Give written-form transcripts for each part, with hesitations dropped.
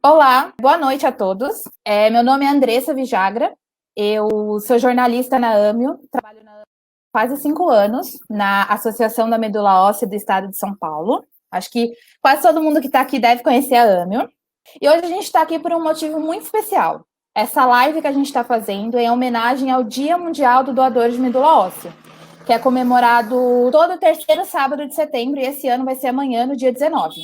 Olá, boa noite a todos. Meu nome é Andressa Vijagra, eu sou jornalista na AMIO, trabalho há quase 5 anos na Associação da Medula Óssea do Estado de São Paulo. Acho que quase todo mundo que está aqui deve conhecer a AMIO. E hoje a gente está aqui por um motivo muito especial. Essa live que a gente está fazendo é em homenagem ao Dia Mundial do Doador de Medula Óssea, que é comemorado todo o terceiro sábado de setembro, e esse ano vai ser amanhã, no dia 19.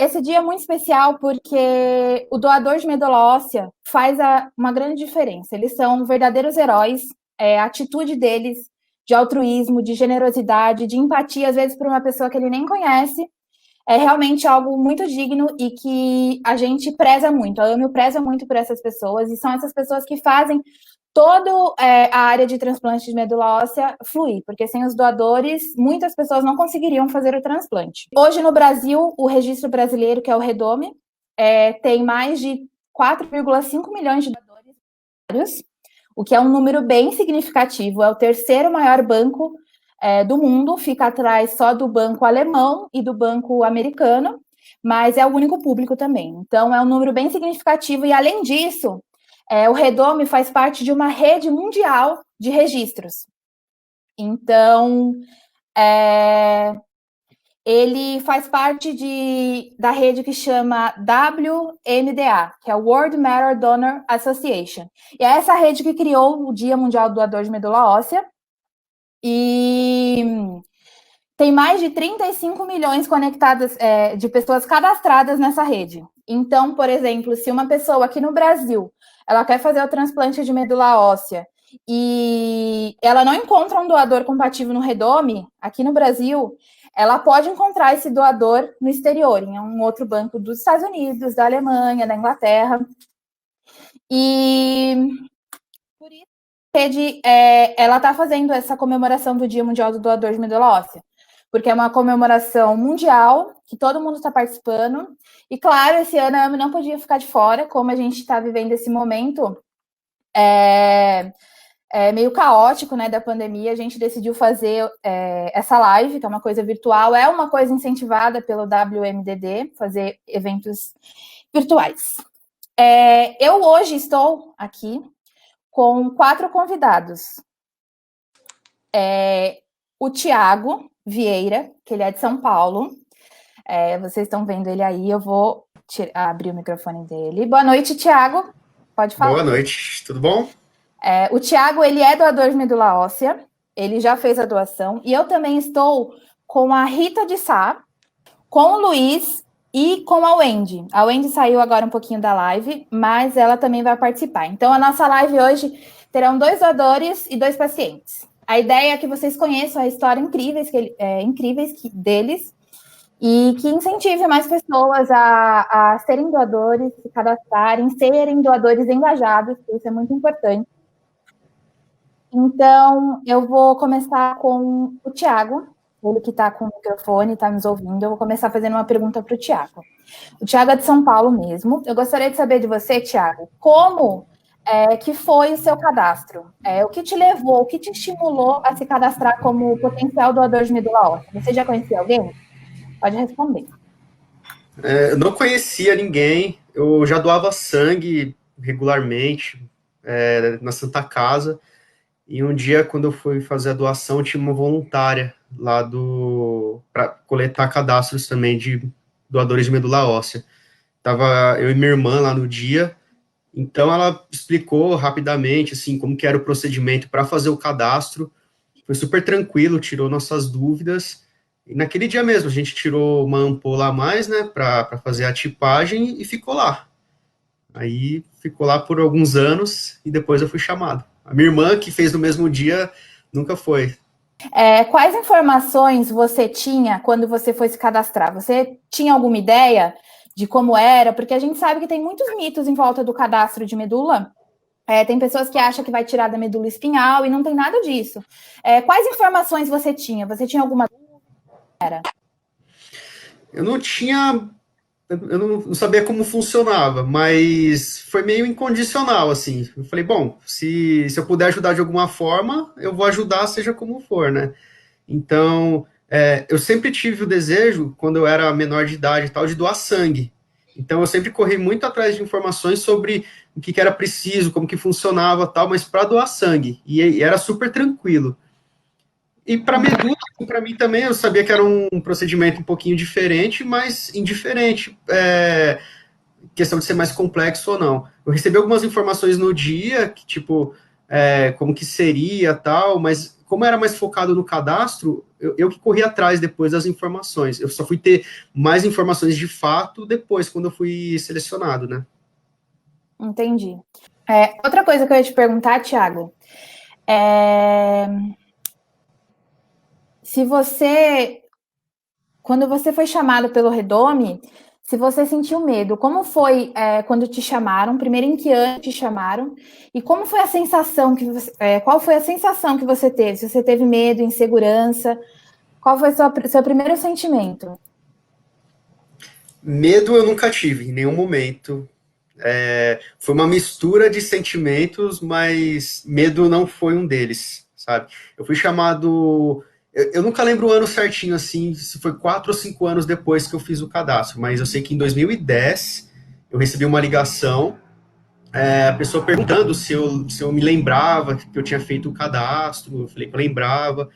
Esse dia é muito especial porque o doador de medula óssea faz uma grande diferença. Eles são verdadeiros heróis, a atitude deles de altruísmo, de generosidade, de empatia, às vezes por uma pessoa que ele nem conhece, é realmente algo muito digno e que a gente preza muito. A AMIO preza muito por essas pessoas, e são essas pessoas que fazem toda a área de transplante de medula óssea fluir, porque sem os doadores, muitas pessoas não conseguiriam fazer o transplante. Hoje, no Brasil, o registro brasileiro, que é o REDOME, tem mais de 4,5 milhões de doadores, o que é um número bem significativo. É o terceiro maior banco do mundo, fica atrás só do banco alemão e do banco americano, mas é o único público também. Então, é um número bem significativo, e além disso, o REDOME faz parte de uma rede mundial de registros. Então, ele faz parte da rede que chama WMDA, que é o World Marrow Donor Association. E é essa rede que criou o Dia Mundial do Doador de Medula Óssea. E tem mais de 35 milhões conectadas, de pessoas cadastradas nessa rede. Então, por exemplo, se uma pessoa aqui no Brasil ela quer fazer o transplante de medula óssea e ela não encontra um doador compatível no REDOME, aqui no Brasil, ela pode encontrar esse doador no exterior, em um outro banco dos Estados Unidos, da Alemanha, da Inglaterra. E por isso a rede ela está fazendo essa comemoração do Dia Mundial do Doador de Medula Óssea, porque é uma comemoração mundial, que todo mundo está participando. E, claro, esse ano a AMI não podia ficar de fora, como a gente está vivendo esse momento meio caótico, né, da pandemia. A gente decidiu fazer essa live, que é uma coisa virtual, é uma coisa incentivada pelo WMDD, fazer eventos virtuais. Eu hoje estou aqui com 4 convidados. O Tiago Vieira, que ele é de São Paulo. Vocês estão vendo ele aí, eu vou abrir o microfone dele. Boa noite, Tiago. Pode falar. Boa noite, tudo bom? O Tiago, ele é doador de medula óssea, ele já fez a doação, e eu também estou com a Rita de Sá, com o Luiz e com a Wendy. A Wendy saiu agora um pouquinho da live, mas ela também vai participar. Então, a nossa live hoje terão 2 doadores e 2 pacientes. A ideia é que vocês conheçam a história incríveis deles, e que incentive mais pessoas a serem doadores, se cadastrarem, serem doadores engajados, que isso é muito importante. Então, eu vou começar com o Tiago, ele que está com o microfone, está nos ouvindo. Eu vou começar fazendo uma pergunta para o Tiago. O Tiago é de São Paulo mesmo. Eu gostaria de saber de você, Tiago, como que foi o seu cadastro? O que te levou, o que te estimulou a se cadastrar como potencial doador de medula óssea? Você já conhecia alguém? Pode responder. Eu não conhecia ninguém, eu já doava sangue regularmente na Santa Casa, e um dia, quando eu fui fazer a doação, tinha uma voluntária lá para coletar cadastros também de doadores de medula óssea. Tava eu e minha irmã lá no dia, então ela explicou rapidamente assim como que era o procedimento para fazer o cadastro. Foi super tranquilo, tirou nossas dúvidas. E naquele dia mesmo, a gente tirou uma ampola a mais, né, para fazer a tipagem, e ficou lá. Aí ficou lá por alguns anos e depois eu fui chamado. A minha irmã, que fez no mesmo dia, nunca foi. Quais informações você tinha quando você foi se cadastrar? Você tinha alguma ideia de como era? Porque a gente sabe que tem muitos mitos em volta do cadastro de medula. Tem pessoas que acham que vai tirar da medula espinhal e não tem nada disso. Quais informações você tinha? Você tinha alguma dúvida? Eu não tinha. Eu não sabia como funcionava, mas foi meio incondicional, assim. Eu falei, bom, se eu puder ajudar de alguma forma, eu vou ajudar, seja como for, né? Então, eu sempre tive o desejo, quando eu era menor de idade e tal, de doar sangue. Então, eu sempre corri muito atrás de informações sobre o que era preciso, como que funcionava tal, mas para doar sangue. E era super tranquilo. E para medula, para mim também, eu sabia que era um procedimento um pouquinho diferente, mas indiferente. Questão de ser mais complexo ou não. Eu recebi algumas informações no dia, que, tipo, como que seria tal, mas como era mais focado no cadastro, eu que corri atrás depois das informações. Eu só fui ter mais informações de fato depois, quando eu fui selecionado, né? Entendi. Outra coisa que eu ia te perguntar, Thiago, é se você, quando você foi chamado pelo Redome, se você sentiu medo, como foi quando te chamaram? Primeiro, em que ano te chamaram? E como foi a sensação que você, qual foi a sensação que você teve? Se você teve medo, insegurança, qual foi seu primeiro sentimento? Medo eu nunca tive, em nenhum momento. Foi uma mistura de sentimentos, mas medo não foi um deles, sabe? Eu fui chamado. Eu nunca lembro o ano certinho, assim, se foi 4 ou 5 anos depois que eu fiz o cadastro, mas eu sei que em 2010 eu recebi uma ligação, a pessoa perguntando se eu me lembrava que eu tinha feito o cadastro, eu falei que eu lembrava.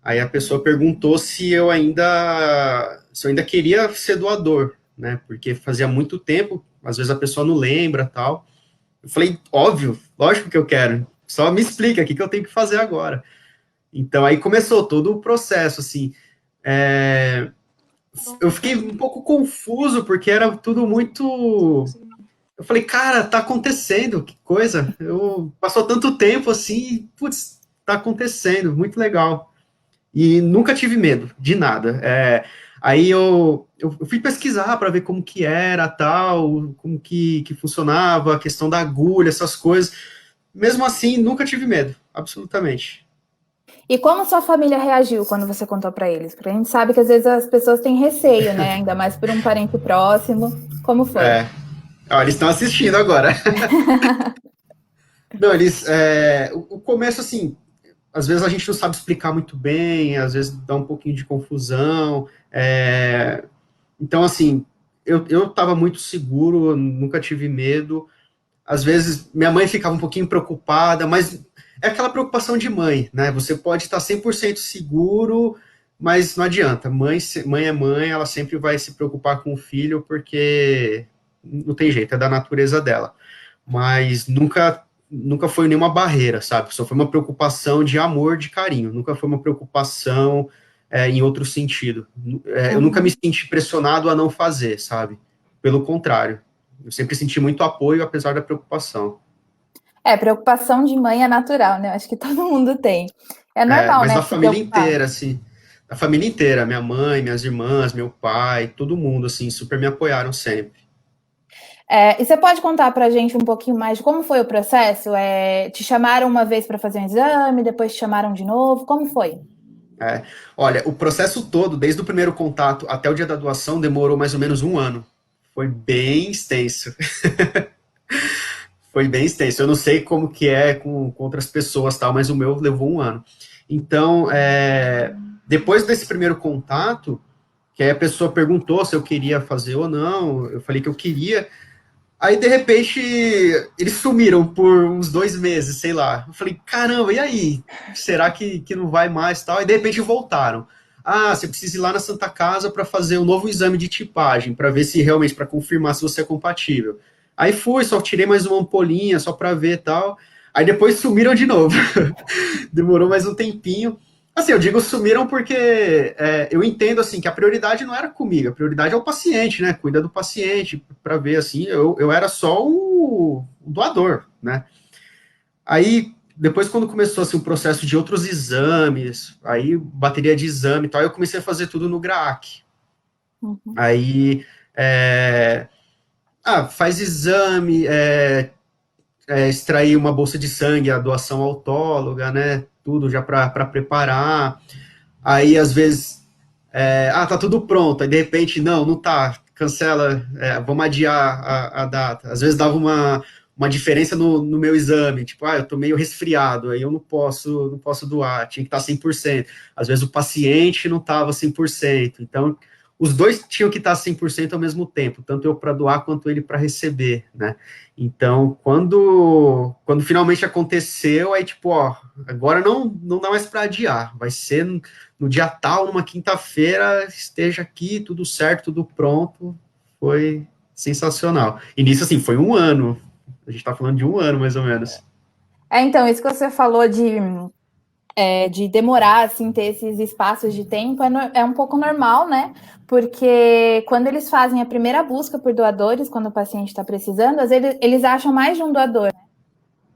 Aí a pessoa perguntou se eu ainda queria ser doador, né? Porque fazia muito tempo, às vezes a pessoa não lembra, tal. Eu falei, óbvio, lógico que eu quero. Só me explica o que eu tenho que fazer agora. Então aí começou todo o processo, assim. É, eu fiquei um pouco confuso porque era tudo muito. Eu falei, cara, tá acontecendo, que coisa. Passou tanto tempo assim, putz, tá acontecendo, muito legal. E nunca tive medo de nada. Aí eu fui pesquisar para ver como que era, tal, como que funcionava, a questão da agulha, essas coisas. Mesmo assim, nunca tive medo, absolutamente. E como sua família reagiu quando você contou para eles? Porque a gente sabe que às vezes as pessoas têm receio, né? Ainda mais por um parente próximo. Como foi? É, ó, eles estão assistindo agora. Não, o começo, assim, às vezes a gente não sabe explicar muito bem, às vezes dá um pouquinho de confusão. Então, assim, eu estava muito seguro, nunca tive medo. Às vezes minha mãe ficava um pouquinho preocupada, mas é aquela preocupação de mãe, né? Você pode estar 100% seguro, mas não adianta. Mãe é mãe, ela sempre vai se preocupar com o filho, porque não tem jeito, é da natureza dela. Mas nunca foi nenhuma barreira, sabe? Só foi uma preocupação de amor, de carinho. Nunca foi uma preocupação em outro sentido. Eu nunca me Uhum. senti pressionado a não fazer, sabe? Pelo contrário. Eu sempre senti muito apoio, apesar da preocupação. Preocupação de mãe é natural, né? Acho que todo mundo tem. É normal, Mas né, da se família preocupar. inteira, assim, da família inteira, minha mãe, minhas irmãs, meu pai, todo mundo, assim, super me apoiaram sempre. E você pode contar para a gente um pouquinho mais de como foi o processo? Te chamaram uma vez para fazer um exame, depois te chamaram de novo? Como foi? É, olha, o processo todo, desde o primeiro contato até o dia da doação, demorou mais ou menos um ano. Foi bem extenso. Foi bem extenso. Eu não sei como que é com outras pessoas, tal, mas o meu levou um ano. Então, depois desse primeiro contato, que aí a pessoa perguntou se eu queria fazer ou não, eu falei que eu queria. Aí, de repente, eles sumiram por uns 2 meses, sei lá. Eu falei, caramba, e aí? Será que não vai mais tal? E, de repente, voltaram. Ah, você precisa ir lá na Santa Casa para fazer um novo exame de tipagem, para ver se realmente, para confirmar se você é compatível. Aí fui, só tirei mais uma ampolinha, só para ver tal. Aí depois sumiram de novo. Demorou mais um tempinho. Assim, eu digo sumiram porque eu entendo assim que a prioridade não era comigo, a prioridade é o paciente, né? Cuida do paciente para ver assim. Eu era só o doador, né? Aí depois quando começou assim o processo de outros exames, aí bateria de exame e tal, eu comecei a fazer tudo no GRAAC. Uhum. Aí faz exame, extrair uma bolsa de sangue, a doação autóloga, né? Tudo já para preparar. Aí, às vezes, tá tudo pronto, aí de repente, não tá, cancela, vamos adiar a data. Às vezes dava uma diferença no meu exame, tipo, eu tô meio resfriado, aí eu não posso doar, tinha que estar 100%. Às vezes o paciente não estava 100%, então os dois tinham que estar 100% ao mesmo tempo, tanto eu para doar quanto ele para receber, né? Então, quando finalmente aconteceu, aí tipo, ó, agora não dá mais para adiar, vai ser no dia tal, numa quinta-feira, esteja aqui, tudo certo, tudo pronto, foi sensacional. E nisso, assim, foi um ano, a gente tá falando de um ano, mais ou menos. Então, isso que você falou de demorar, assim, ter esses espaços de tempo é um pouco normal, né? Porque quando eles fazem a primeira busca por doadores, quando o paciente está precisando, às vezes eles acham mais de um doador.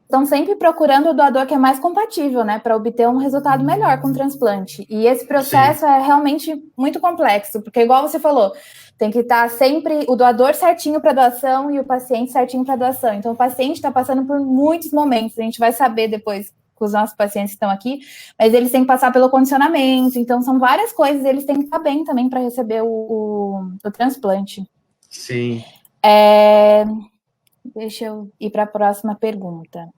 Estão sempre procurando o doador que é mais compatível, né? Para obter um resultado melhor com o transplante. E esse processo é realmente muito complexo, porque, igual você falou, tem que estar sempre o doador certinho para doação e o paciente certinho para doação. Então, o paciente está passando por muitos momentos, a gente vai saber depois com os nossos pacientes que estão aqui, mas eles têm que passar pelo condicionamento, então são várias coisas, eles têm que estar bem também para receber o transplante. Sim. Deixa eu ir para a próxima pergunta.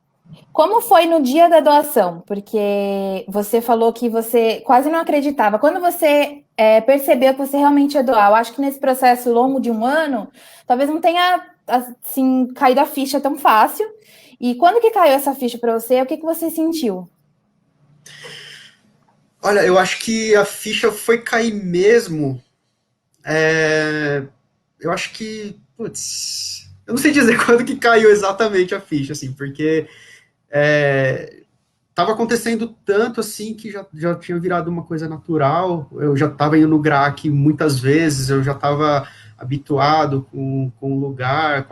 Como foi no dia da doação? Porque você falou que você quase não acreditava. Quando você percebeu que você realmente ia doar, eu acho que nesse processo longo de um ano, talvez não tenha assim caído a ficha tão fácil. E quando que caiu essa ficha para você, o que você sentiu? Olha, eu acho que a ficha foi cair mesmo. Eu acho que, putz, eu não sei dizer quando que caiu exatamente a ficha, assim, porque tava acontecendo tanto assim que já tinha virado uma coisa natural. Eu já estava indo no GRAC muitas vezes, eu já estava habituado com o lugar,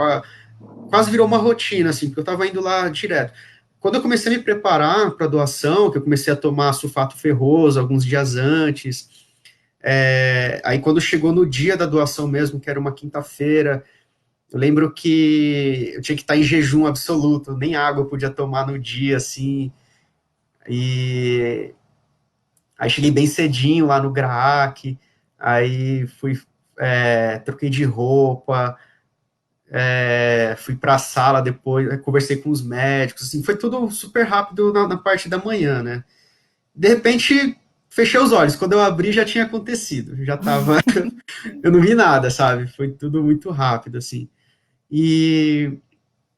quase virou uma rotina, assim, porque eu estava indo lá direto. Quando eu comecei a me preparar para a doação, que eu comecei a tomar sulfato ferroso alguns dias antes, aí quando chegou no dia da doação mesmo, que era uma quinta-feira, eu lembro que eu tinha que estar em jejum absoluto, nem água eu podia tomar no dia, assim, e aí cheguei bem cedinho lá no GRAAC, aí troquei de roupa, fui para a sala depois, conversei com os médicos, assim, foi tudo super rápido na parte da manhã, né? De repente, fechei os olhos, quando eu abri já tinha acontecido, já tava, eu não vi nada, sabe? Foi tudo muito rápido, assim. E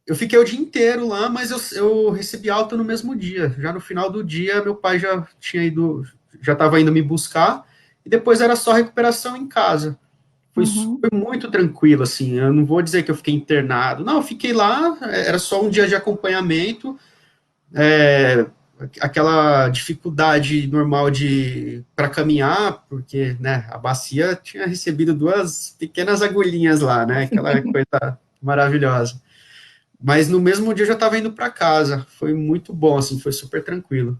eu fiquei o dia inteiro lá, mas eu recebi alta no mesmo dia. Já no final do dia, meu pai já estava indo me buscar, e depois era só recuperação em casa. Foi muito tranquilo, assim. Eu não vou dizer que eu fiquei internado. Não, eu fiquei lá, era só um dia de acompanhamento, aquela dificuldade normal de para caminhar, porque né, a bacia tinha recebido duas pequenas agulhinhas lá, né? Aquela coisa maravilhosa. Mas no mesmo dia eu já estava indo para casa. Foi muito bom, assim, foi super tranquilo.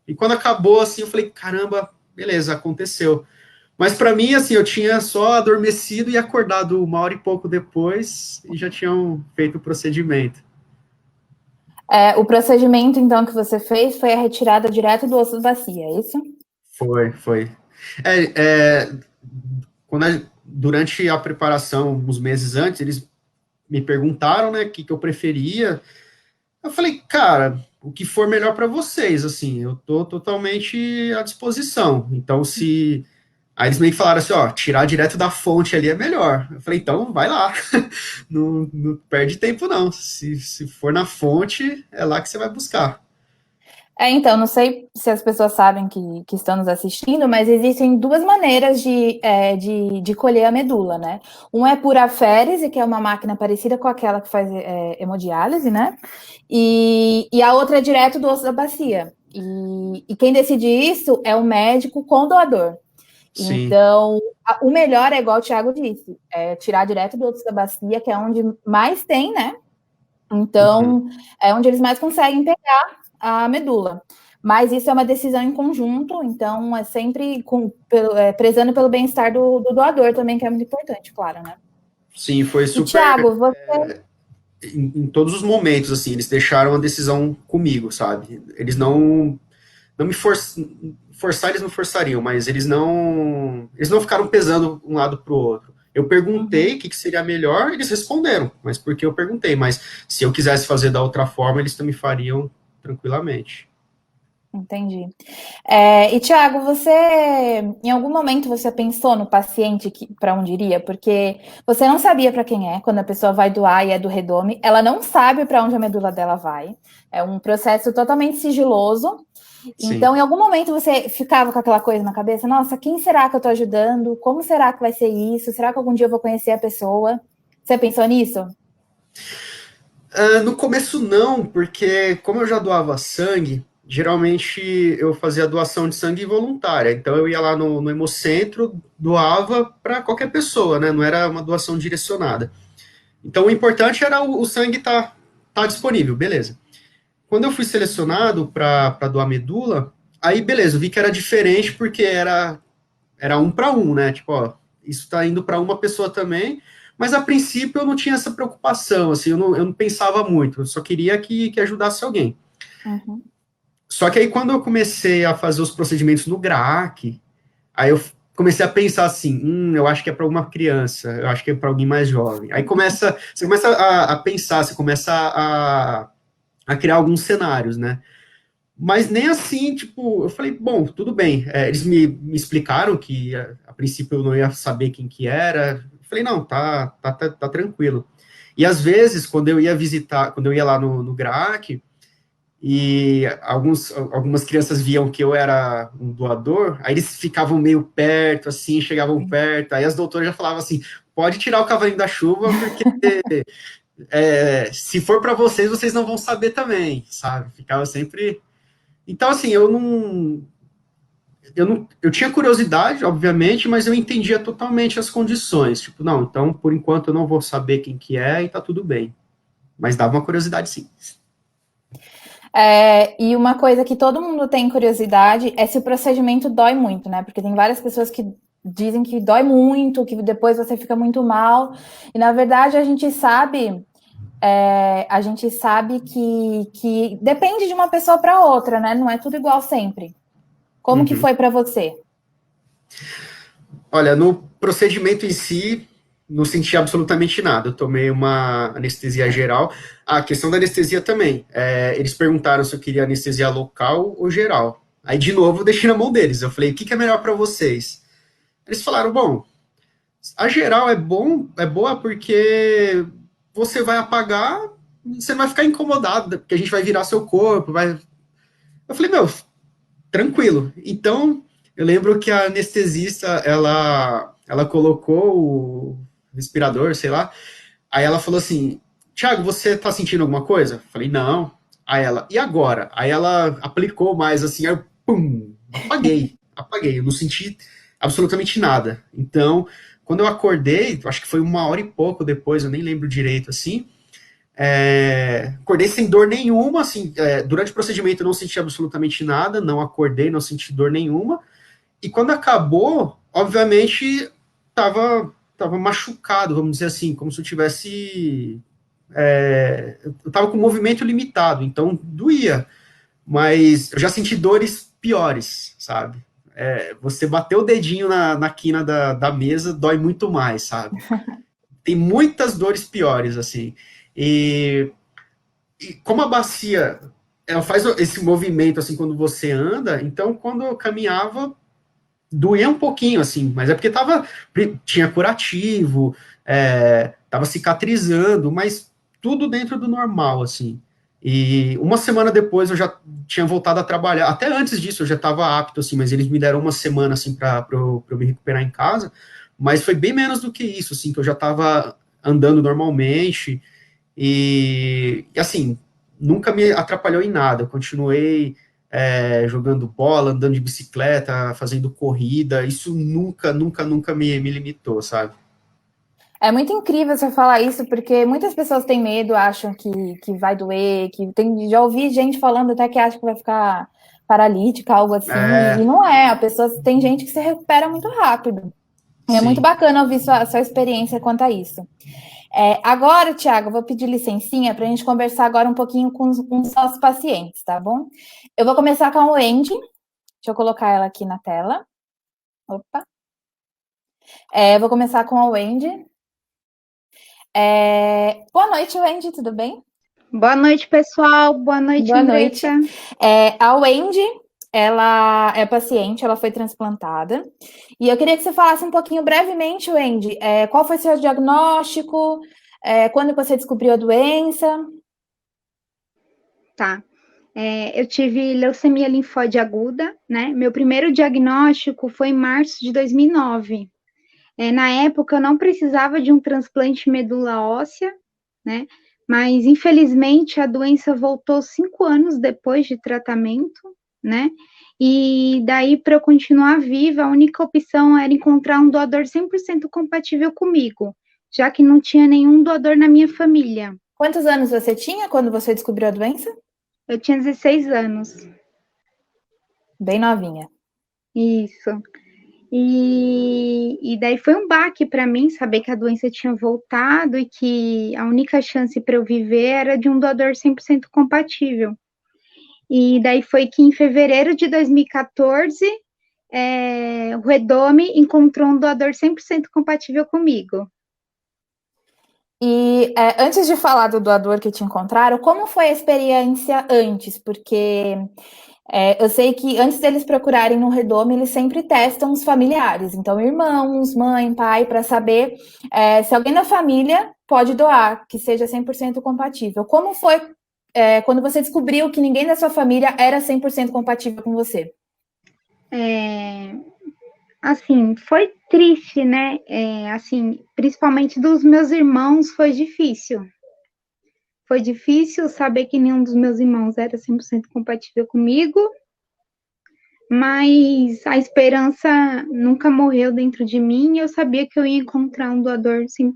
E quando acabou, assim, eu falei, caramba, beleza, aconteceu. Mas para mim, assim, eu tinha só adormecido e acordado uma hora e pouco depois e já tinham feito o procedimento. O procedimento, então, que você fez foi a retirada direto do osso da bacia, é isso? Foi. É, é, durante a preparação, uns meses antes, eles me perguntaram, né, o que eu preferia. Eu falei, cara, o que for melhor para vocês, assim, eu tô totalmente à disposição. Então, se aí eles meio que falaram assim, ó, tirar direto da fonte ali é melhor. Eu falei, então vai lá, não perde tempo não. Se for na fonte, é lá que você vai buscar. Então, não sei se as pessoas sabem que estão nos assistindo, mas existem duas maneiras de colher a medula, né? Um é por aférese, que é uma máquina parecida com aquela que faz hemodiálise, né? E a outra é direto do osso da bacia. E quem decide isso é o médico com doador. Sim. Então, o melhor é igual o Thiago disse, é tirar direto do osso da bacia, que é onde mais tem, né? Uhum. Então, é onde eles mais conseguem pegar a medula. Mas isso é uma decisão em conjunto, então é sempre prezando pelo bem-estar do doador também, que é muito importante, claro, né? Sim, foi E, super Thiago, você. em todos os momentos, assim, eles deixaram a decisão comigo, sabe? Eles não me forçar, eles não forçariam, mas eles não ficaram pesando um lado pro outro. Eu perguntei o que seria melhor, eles responderam, mas porque eu perguntei, mas se eu quisesse fazer da outra forma, eles também fariam tranquilamente. Entendi. E, Thiago, você, em algum momento, você pensou no paciente para onde iria? Porque você não sabia para quem é, quando a pessoa vai doar e é do Redome, ela não sabe para onde a medula dela vai. É um processo totalmente sigiloso. Sim. Então, em algum momento, você ficava com aquela coisa na cabeça: nossa, quem será que eu estou ajudando? Como será que vai ser isso? Será que algum dia eu vou conhecer a pessoa? Você pensou nisso? No começo não, porque como eu já doava sangue, geralmente eu fazia doação de sangue voluntária. Então eu ia lá no Hemocentro, doava para qualquer pessoa, né? Não era uma doação direcionada. Então o importante era o sangue tá disponível, beleza. Quando eu fui selecionado para doar medula, aí beleza, eu vi que era diferente porque era um para um, né? Tipo, ó, isso está indo para uma pessoa também, mas a princípio eu não tinha essa preocupação, assim, eu não pensava muito, eu só queria que ajudasse alguém. Uhum. Só que aí quando eu comecei a fazer os procedimentos no GRAAC, aí eu comecei a pensar assim, eu acho que é para uma criança, eu acho que é para alguém mais jovem. Aí você começa a pensar, você começa a criar alguns cenários, né? Mas nem assim, tipo, eu falei, bom, tudo bem. Eles me explicaram que a princípio eu não ia saber quem que era. Eu falei, não, tá tranquilo. E às vezes, quando eu ia visitar, quando eu ia lá no GRAAC, e algumas crianças viam que eu era um doador, aí eles ficavam meio perto, assim, chegavam perto, aí as doutoras já falavam assim, pode tirar o cavalinho da chuva, porque se for para vocês, vocês não vão saber também, sabe? Ficava sempre então, assim, eu tinha curiosidade, obviamente, mas eu entendia totalmente as condições. Tipo, não, então, por enquanto, eu não vou saber quem que é e tá tudo bem. Mas dava uma curiosidade, sim. E uma coisa que todo mundo tem curiosidade é se o procedimento dói muito, né? Porque tem várias pessoas que dizem que dói muito, que depois você fica muito mal. E na verdade a gente sabe que depende de uma pessoa para outra, né? Não é tudo igual sempre. Como que Uhum. foi para você? Olha, no procedimento em si, não senti absolutamente nada. Eu tomei uma anestesia geral. A questão da anestesia também. Eles perguntaram se eu queria anestesia local ou geral. Aí, de novo, eu deixei na mão deles. Eu falei, o que é melhor para vocês? Eles falaram, bom, a geral é boa porque você vai apagar, você não vai ficar incomodado, porque a gente vai virar seu corpo, vai. Eu falei, meu, tranquilo. Então, eu lembro que a anestesista, ela colocou o respirador, sei lá, aí ela falou assim, Thiago, você tá sentindo alguma coisa? Eu falei, não. Aí ela, e agora? Aí ela aplicou mais assim, aí eu, pum, apaguei, eu não senti absolutamente nada. Então, quando eu acordei, acho que foi 1 hora e pouco depois, eu nem lembro direito assim, acordei sem dor nenhuma, assim, durante o procedimento eu não senti absolutamente nada, não acordei, não senti dor nenhuma, e quando acabou, obviamente, tava machucado, vamos dizer assim, como se eu tivesse eu tava com movimento limitado, então doía, mas eu já senti dores piores, sabe? Você bater o dedinho na quina da mesa dói muito mais, sabe? Tem muitas dores piores, assim. E como a bacia ela faz esse movimento assim quando você anda, então quando eu caminhava doía um pouquinho assim, mas é porque tinha curativo, tava cicatrizando, mas tudo dentro do normal assim. E 1 semana depois eu já tinha voltado a trabalhar. Até antes disso eu já estava apto assim, mas eles me deram 1 semana assim para eu me recuperar em casa. Mas foi bem menos do que isso, assim, que eu já estava andando normalmente. E assim, nunca me atrapalhou em nada. Eu continuei jogando bola, andando de bicicleta, fazendo corrida. Isso nunca me limitou, sabe? É muito incrível você falar isso, porque muitas pessoas têm medo, acham que vai doer, já ouvi gente falando até que acha que vai ficar paralítica, algo assim, e É, não é. A pessoa tem gente que se recupera muito rápido. E é muito sim. bacana ouvir sua experiência quanto a isso. Agora, Tiago, eu vou pedir licencinha para a gente conversar agora um pouquinho com os nossos pacientes, tá bom? Eu vou começar com a Wendy. Deixa eu colocar ela aqui na tela. Opa. Vou começar com a Wendy. Boa noite, Wendy, tudo bem? Boa noite, pessoal. Boa noite, Boa noite. Andressa. A Wendy ela é paciente, ela foi transplantada. E eu queria que você falasse um pouquinho brevemente, Wendy, qual foi seu diagnóstico, quando você descobriu a doença? Tá. Eu tive leucemia linfóide aguda, né? Meu primeiro diagnóstico foi em março de 2009. Na época, eu não precisava de um transplante de medula óssea, né? Mas, infelizmente, a doença voltou 5 anos depois de tratamento, né? E daí, para eu continuar viva, a única opção era encontrar um doador 100% compatível comigo, já que não tinha nenhum doador na minha família. Quantos anos você tinha quando você descobriu a doença? Eu tinha 16 anos. Bem novinha. Isso. E daí foi um baque para mim saber que a doença tinha voltado e que a única chance para eu viver era de um doador 100% compatível. E daí foi que em fevereiro de 2014, o Redome encontrou um doador 100% compatível comigo. E antes de falar do doador que te encontraram, como foi a experiência antes? Porque eu sei que antes deles procurarem no Redome, eles sempre testam os familiares, então irmãos, mãe, pai, para saber se alguém da família pode doar, que seja 100% compatível. Como foi quando você descobriu que ninguém da sua família era 100% compatível com você? Assim, foi triste, né? Assim, principalmente dos meus irmãos, foi difícil. Foi difícil saber que nenhum dos meus irmãos era 100% compatível comigo, mas a esperança nunca morreu dentro de mim e eu sabia que eu ia encontrar um doador 100%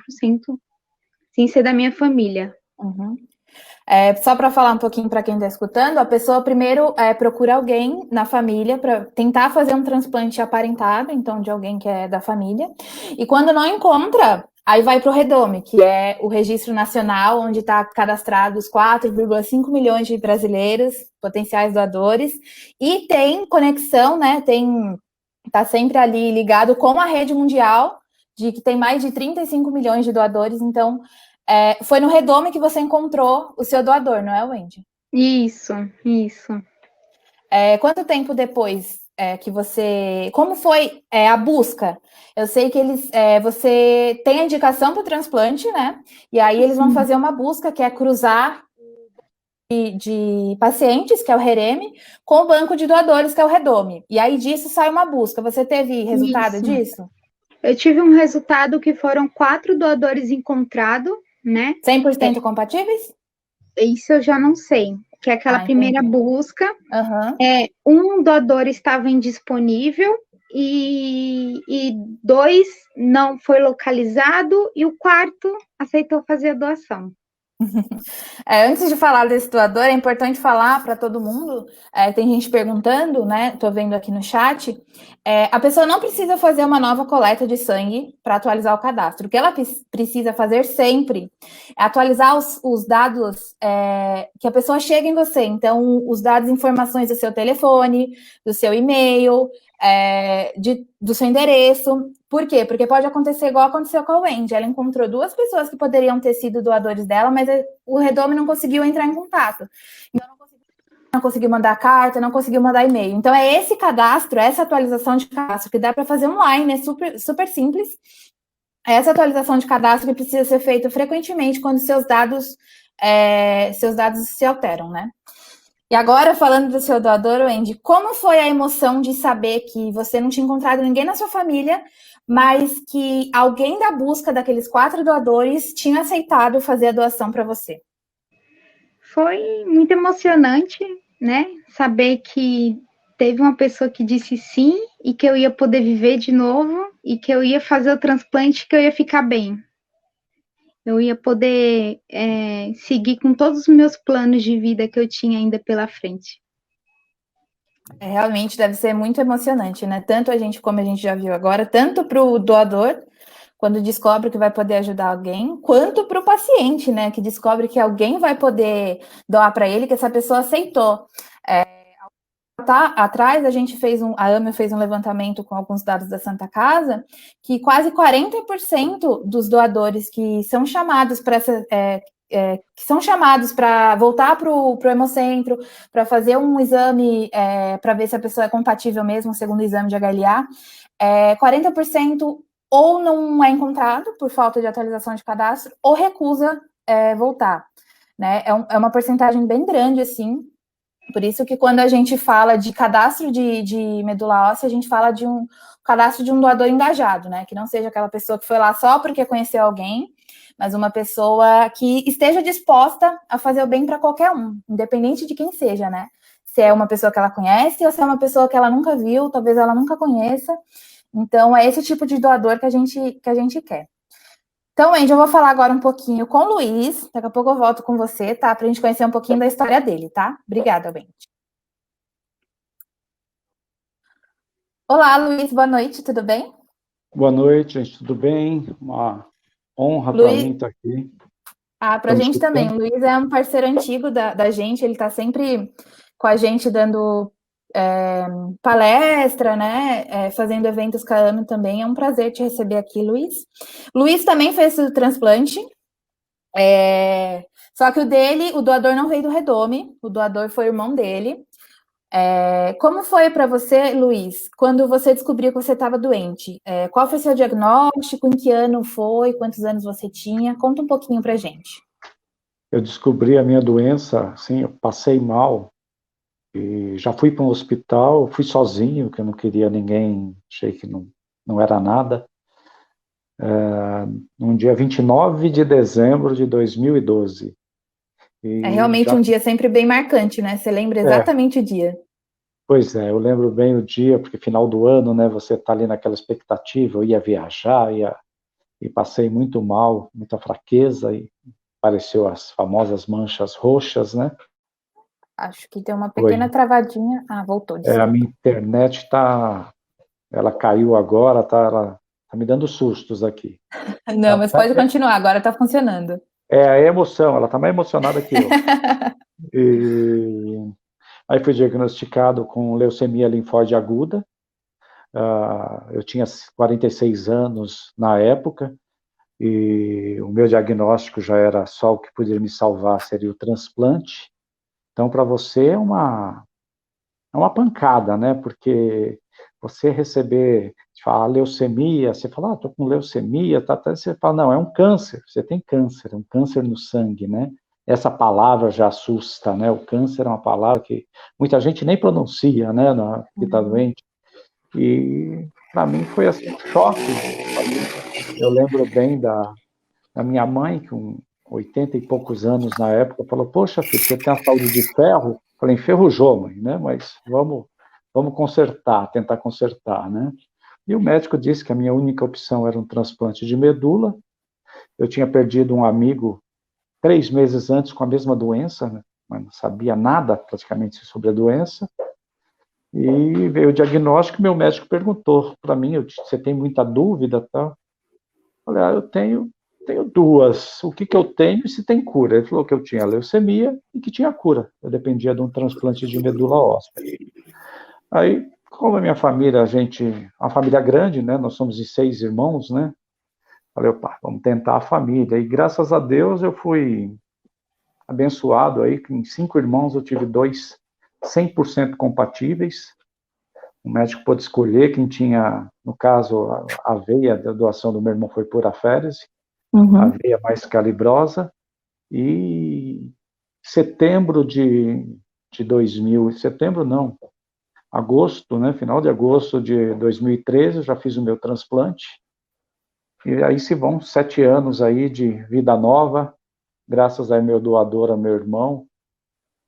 sem ser da minha família. Uhum. Só para falar um pouquinho para quem está escutando, a pessoa primeiro procura alguém na família para tentar fazer um transplante aparentado, então de alguém que é da família, e quando não encontra, aí vai para o Redome, que é o registro nacional, onde está cadastrados 4,5 milhões de brasileiros, potenciais doadores, e tem conexão, né? Está sempre ali ligado com a rede mundial, de que tem mais de 35 milhões de doadores, então foi no Redome que você encontrou o seu doador, não é, Wendy? Isso. Quanto tempo depois que você... Como foi a busca? Eu sei que você tem a indicação para o transplante, né? E aí eles vão fazer uma busca que é cruzar de pacientes, que é o Hereme, com o banco de doadores, que é o Redome. E aí disso sai uma busca. Você teve resultado disso? Eu tive um resultado que foram 4 doadores encontrados, né? 100% compatíveis? Isso eu já não sei, que é aquela primeira busca. Um doador estava indisponível e 2 não foi localizado e o quarto aceitou fazer a doação. Antes de falar desse doador, é importante falar para todo mundo, tem gente perguntando, né? Estou vendo aqui no chat, a pessoa não precisa fazer uma nova coleta de sangue para atualizar o cadastro. O que ela precisa fazer sempre é atualizar os dados que a pessoa chega em você. Então, os dados e informações do seu telefone, do seu e-mail, do seu endereço. Por quê? Porque pode acontecer igual aconteceu com a Wendy. Ela encontrou 2 pessoas que poderiam ter sido doadores dela, mas o Redome não conseguiu entrar em contato. Então, não conseguiu mandar carta, não conseguiu mandar e-mail. Então, é esse cadastro, essa atualização de cadastro que dá para fazer online, é super, super simples. Essa atualização de cadastro que precisa ser feita frequentemente quando seus dados se alteram, né? E agora, falando do seu doador, Wendy, como foi a emoção de saber que você não tinha encontrado ninguém na sua família, mas que alguém da busca daqueles 4 doadores tinha aceitado fazer a doação para você? Foi muito emocionante, né? Saber que teve uma pessoa que disse sim e que eu ia poder viver de novo e que eu ia fazer o transplante, que eu ia ficar bem. Eu ia poder seguir com todos os meus planos de vida que eu tinha ainda pela frente. Realmente deve ser muito emocionante, né? Tanto a gente, como a gente já viu agora, tanto para o doador, quando descobre que vai poder ajudar alguém, quanto para o paciente, né? Que descobre que alguém vai poder doar para ele, que essa pessoa aceitou. Atrás, a AME fez um levantamento com alguns dados da Santa Casa, que quase 40% dos doadores que são chamados para que são chamados para voltar para o hemocentro, para fazer um exame para ver se a pessoa é compatível mesmo, segundo o exame de HLA, 40% ou não é encontrado por falta de atualização de cadastro, ou recusa voltar. Né? É uma porcentagem bem grande, assim. Por isso que quando a gente fala de cadastro de medula óssea, a gente fala de um cadastro de um doador engajado, né? Que não seja aquela pessoa que foi lá só porque conheceu alguém, mas uma pessoa que esteja disposta a fazer o bem para qualquer um, independente de quem seja, né? Se é uma pessoa que ela conhece ou se é uma pessoa que ela nunca viu, talvez ela nunca conheça. Então, é esse tipo de doador que a gente quer. Então, Andy, eu vou falar agora um pouquinho com o Luiz. Daqui a pouco eu volto com você, tá? Pra gente conhecer um pouquinho da história dele, tá? Obrigada, Andy. Olá, Luiz, boa noite, tudo bem? Boa noite, gente, tudo bem? Uma honra para mim estar aqui. Pra gente também. O Luiz é um parceiro antigo da gente, ele tá sempre com a gente dando palestra, né? Fazendo eventos com a AME também. É um prazer te receber aqui, Luiz. Luiz também fez o transplante. Só que o doador não veio do Redome, o doador foi o irmão dele. Como foi para você, Luiz, quando você descobriu que você estava doente? Qual foi o seu diagnóstico? Em que ano foi? Quantos anos você tinha? Conta um pouquinho para gente. Eu descobri a minha doença, assim, eu passei mal e já fui para um hospital, fui sozinho, que eu não queria ninguém, achei que não era nada. No dia 29 de dezembro de 2012. Realmente um dia sempre bem marcante, né? Você lembra exatamente o dia. Pois é, eu lembro bem o dia, porque final do ano, né, você está ali naquela expectativa, eu ia viajar, e passei muito mal, muita fraqueza, e apareceu as famosas manchas roxas, né? Acho que tem uma pequena travadinha. Voltou, desculpa. A minha internet ela caiu agora, ela tá me dando sustos aqui. Não, mas pode continuar, agora tá funcionando. A emoção, ela tá mais emocionada que eu. Aí fui diagnosticado com leucemia linfóide aguda. Eu tinha 46 anos na época, e o meu diagnóstico já era só o que poderia me salvar seria o transplante. Então, para você é uma pancada, né? Porque você receber, fala leucemia, você fala, tô com leucemia, você fala, não, é um câncer, você tem câncer, é um câncer no sangue, né? Essa palavra já assusta, né? O câncer é uma palavra que muita gente nem pronuncia, né? Que está doente. E para mim foi assim um choque. Eu lembro bem da minha mãe, com 80 e poucos anos na época, falou, poxa, filho, você tem a saúde de ferro? Falei, enferrujou, mãe, né? Mas vamos consertar, tentar consertar, né? E o médico disse que a minha única opção era um transplante de medula. Eu tinha perdido um amigo 3 meses antes com a mesma doença, né? Mas não sabia nada praticamente sobre a doença. E veio o diagnóstico, meu médico perguntou para mim, você tem muita dúvida? Tá? Falei, eu tenho 2. O que eu tenho e se tem cura? Ele falou que eu tinha leucemia e que tinha cura. Eu dependia de um transplante de medula óssea. Aí, como a minha família, uma família grande, né? Nós somos de 6 irmãos, né? Falei, opa, vamos tentar a família. E graças a Deus eu fui abençoado aí, que em 5 irmãos eu tive 2 100% compatíveis. O médico pôde escolher quem tinha, no caso, a veia da doação do meu irmão foi por aférese, a veia mais calibrosa, e setembro de 2000, setembro não, agosto, né, final de agosto de 2013, eu já fiz o meu transplante, e aí se vão 7 anos aí de vida nova, graças ao meu doador, ao meu irmão,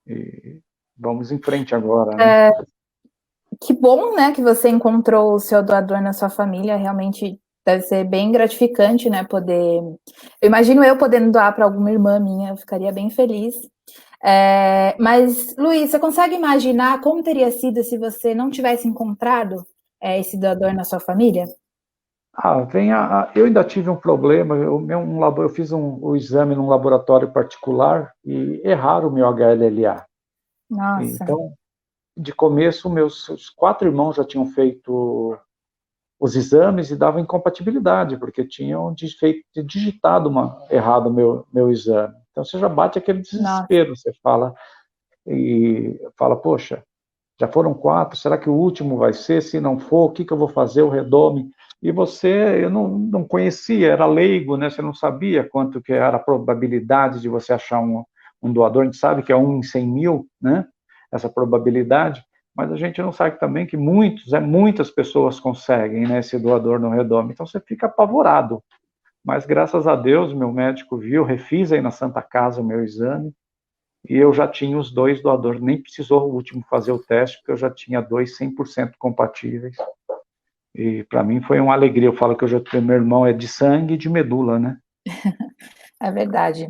e vamos em frente agora, né? Que bom, né, que você encontrou o seu doador na sua família, realmente deve ser bem gratificante, né, poder... Eu imagino eu podendo doar para alguma irmã minha, eu ficaria bem feliz. Mas, Luiz, você consegue imaginar como teria sido se você não tivesse encontrado esse doador na sua família? Eu ainda tive um problema, eu fiz o exame num laboratório particular e erraram o meu HLA. Nossa. Então, de começo, os 4 irmãos já tinham feito os exames e davam incompatibilidade, porque tinham digitado errado o meu exame. Então você já bate aquele desespero, você fala, poxa, já foram 4, será que o último vai ser? Se não for, o que eu vou fazer? O redome? E eu não conhecia, era leigo, né? Você não sabia quanto que era a probabilidade de você achar um doador. A gente sabe que é 1 em 100 mil, né? Essa probabilidade, mas a gente não sabe também que muitas pessoas conseguem, né? Esse doador no redome. Então você fica apavorado. Mas graças a Deus, meu médico viu, refiz aí na Santa Casa o meu exame, e eu já tinha os 2 doadores, nem precisou o último fazer o teste, porque eu já tinha 2 100% compatíveis. E para mim foi uma alegria. Eu falo que meu irmão é de sangue e de medula, né? É verdade.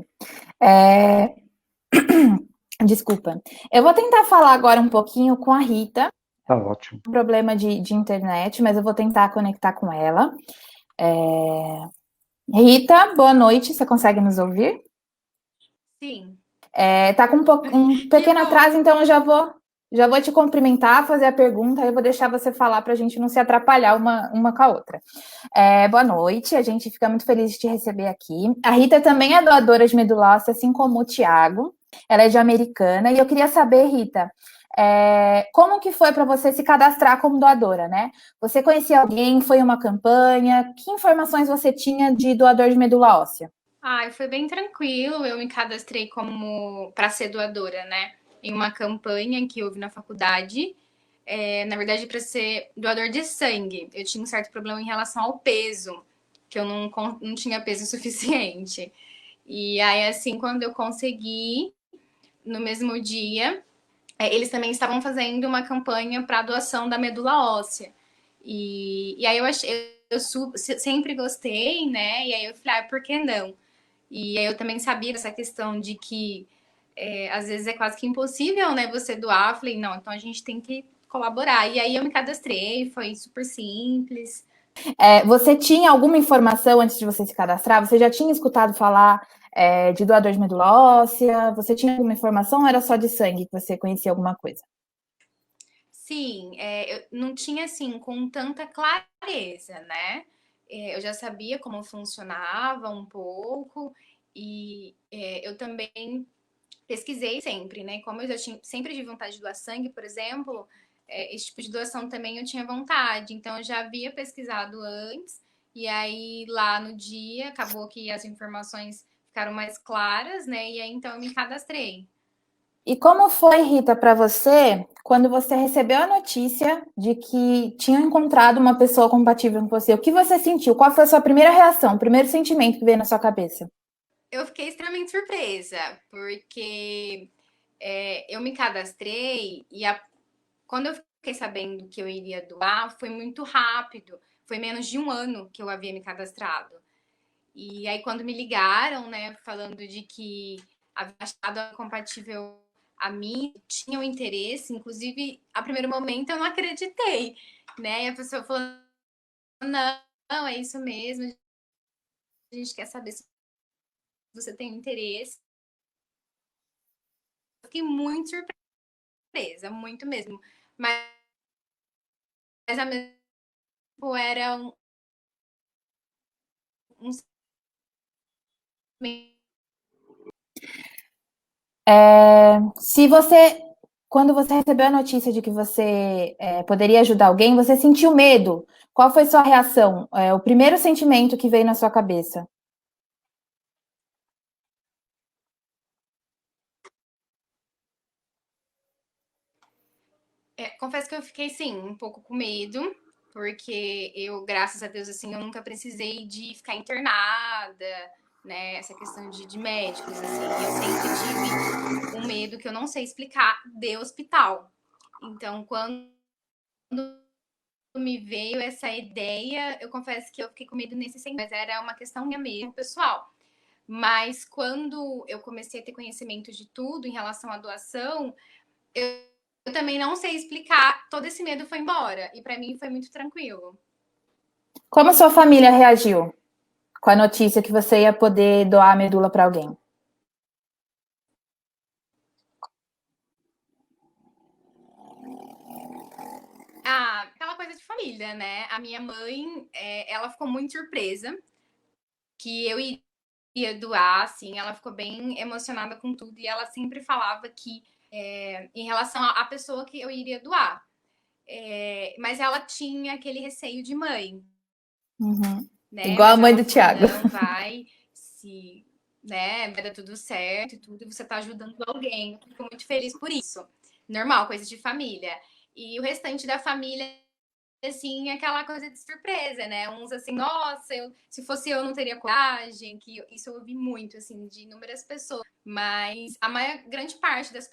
Desculpa. Eu vou tentar falar agora um pouquinho com a Rita. Tá ótimo. Problema de internet, mas eu vou tentar conectar com ela. Rita, boa noite. Você consegue nos ouvir? Sim. Tá com um pequeno atraso, então eu já vou te cumprimentar, fazer a pergunta, aí eu vou deixar você falar para a gente não se atrapalhar uma com a outra. Boa noite, a gente fica muito feliz de te receber aqui. A Rita também é doadora de medula óssea, assim como o Tiago. Ela é de Americana, e eu queria saber, Rita, como que foi para você se cadastrar como doadora, né? Você conhecia alguém, foi uma campanha? Que informações você tinha de doador de medula óssea? Foi bem tranquilo. Eu me cadastrei como para ser doadora, né? Em uma campanha que houve na faculdade. Na verdade, para ser doador de sangue. Eu tinha um certo problema em relação ao peso, que eu não tinha peso suficiente. E aí, assim, quando eu consegui, no mesmo dia, eles também estavam fazendo uma campanha para doação da medula óssea. E aí eu sempre gostei, né? E aí eu falei, por que não? E aí eu também sabia dessa questão de que às vezes é quase que impossível, né, você doar. Eu falei, não, então a gente tem que colaborar. E aí eu me cadastrei, foi super simples. Você tinha alguma informação antes de você se cadastrar? Você já tinha escutado falar de doador de medula óssea? Você tinha alguma informação ou era só de sangue que você conhecia alguma coisa? Sim, eu não tinha, assim, com tanta clareza, né? Eu já sabia como funcionava um pouco e eu também pesquisei sempre, né? Como eu já sempre tive vontade de doar sangue, por exemplo, esse tipo de doação também eu tinha vontade. Então eu já havia pesquisado antes, e aí lá no dia acabou que as informações ficaram mais claras, né? E aí então eu me cadastrei. E como foi, Rita, para você, quando você recebeu a notícia de que tinham encontrado uma pessoa compatível com você? O que você sentiu? Qual foi a sua primeira reação, o primeiro sentimento que veio na sua cabeça? Eu fiquei extremamente surpresa, porque eu me cadastrei e quando eu fiquei sabendo que eu iria doar, foi muito rápido. Foi menos de 1 ano que eu havia me cadastrado. E aí, quando me ligaram, né, falando de que havia achado compatível a mim, tinha um interesse, inclusive, a primeiro momento eu não acreditei, né? E a pessoa falou, não, é isso mesmo, a gente quer saber se você tem interesse. Eu fiquei muito surpresa, muito mesmo. Mas ao mesmo tempo era um Quando você recebeu a notícia de que você poderia ajudar alguém, você sentiu medo? Qual foi sua reação? O primeiro sentimento que veio na sua cabeça? Confesso que eu fiquei, sim, um pouco com medo, porque eu, graças a Deus, assim, eu nunca precisei de ficar internada, né? Essa questão de médicos, assim. Eu sempre tive um medo que eu não sei explicar de hospital. Então, quando me veio essa ideia, eu confesso que eu fiquei com medo nesse sentido, mas era uma questão minha mesmo, pessoal. Mas quando eu comecei a ter conhecimento de tudo em relação à doação, eu também não sei explicar, todo esse medo foi embora. E para mim foi muito tranquilo. Como sua família reagiu com a notícia que você ia poder doar a medula para alguém? Aquela coisa de família, né? A minha mãe, ela ficou muito surpresa que eu iria ia doar, assim, ela ficou bem emocionada com tudo e ela sempre falava que, em relação à pessoa que eu iria doar, mas ela tinha aquele receio de mãe, Uhum. né? Igual a Mas mãe ela do falou, Thiago. não, vai, se, né, vai dar tudo certo e tudo, e você tá ajudando alguém. Eu fico muito feliz por isso. Normal, coisa de família. E o restante da família, assim, aquela coisa de surpresa, né? Uns assim, nossa, se fosse eu não teria coragem, que isso eu ouvi muito, assim, de inúmeras pessoas. Mas a grande parte das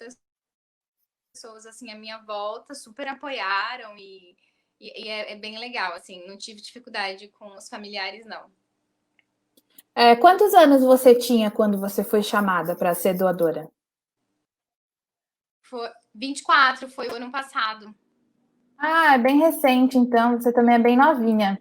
pessoas, assim, à minha volta, super apoiaram e é bem legal, assim, não tive dificuldade com os familiares, não. Quantos anos você tinha quando você foi chamada para ser doadora? 24 foi o ano passado. Ah, é bem recente, então você também é bem novinha.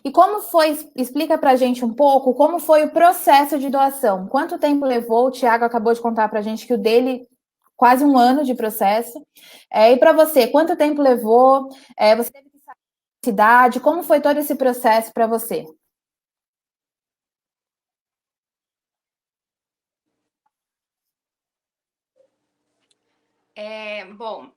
E como foi? Explica para a gente um pouco como foi o processo de doação. Quanto tempo levou? O Thiago acabou de contar para a gente que o dele quase um ano de processo. E para você, quanto tempo levou? Você teve que sair da cidade? Como foi todo esse processo para você? Bom,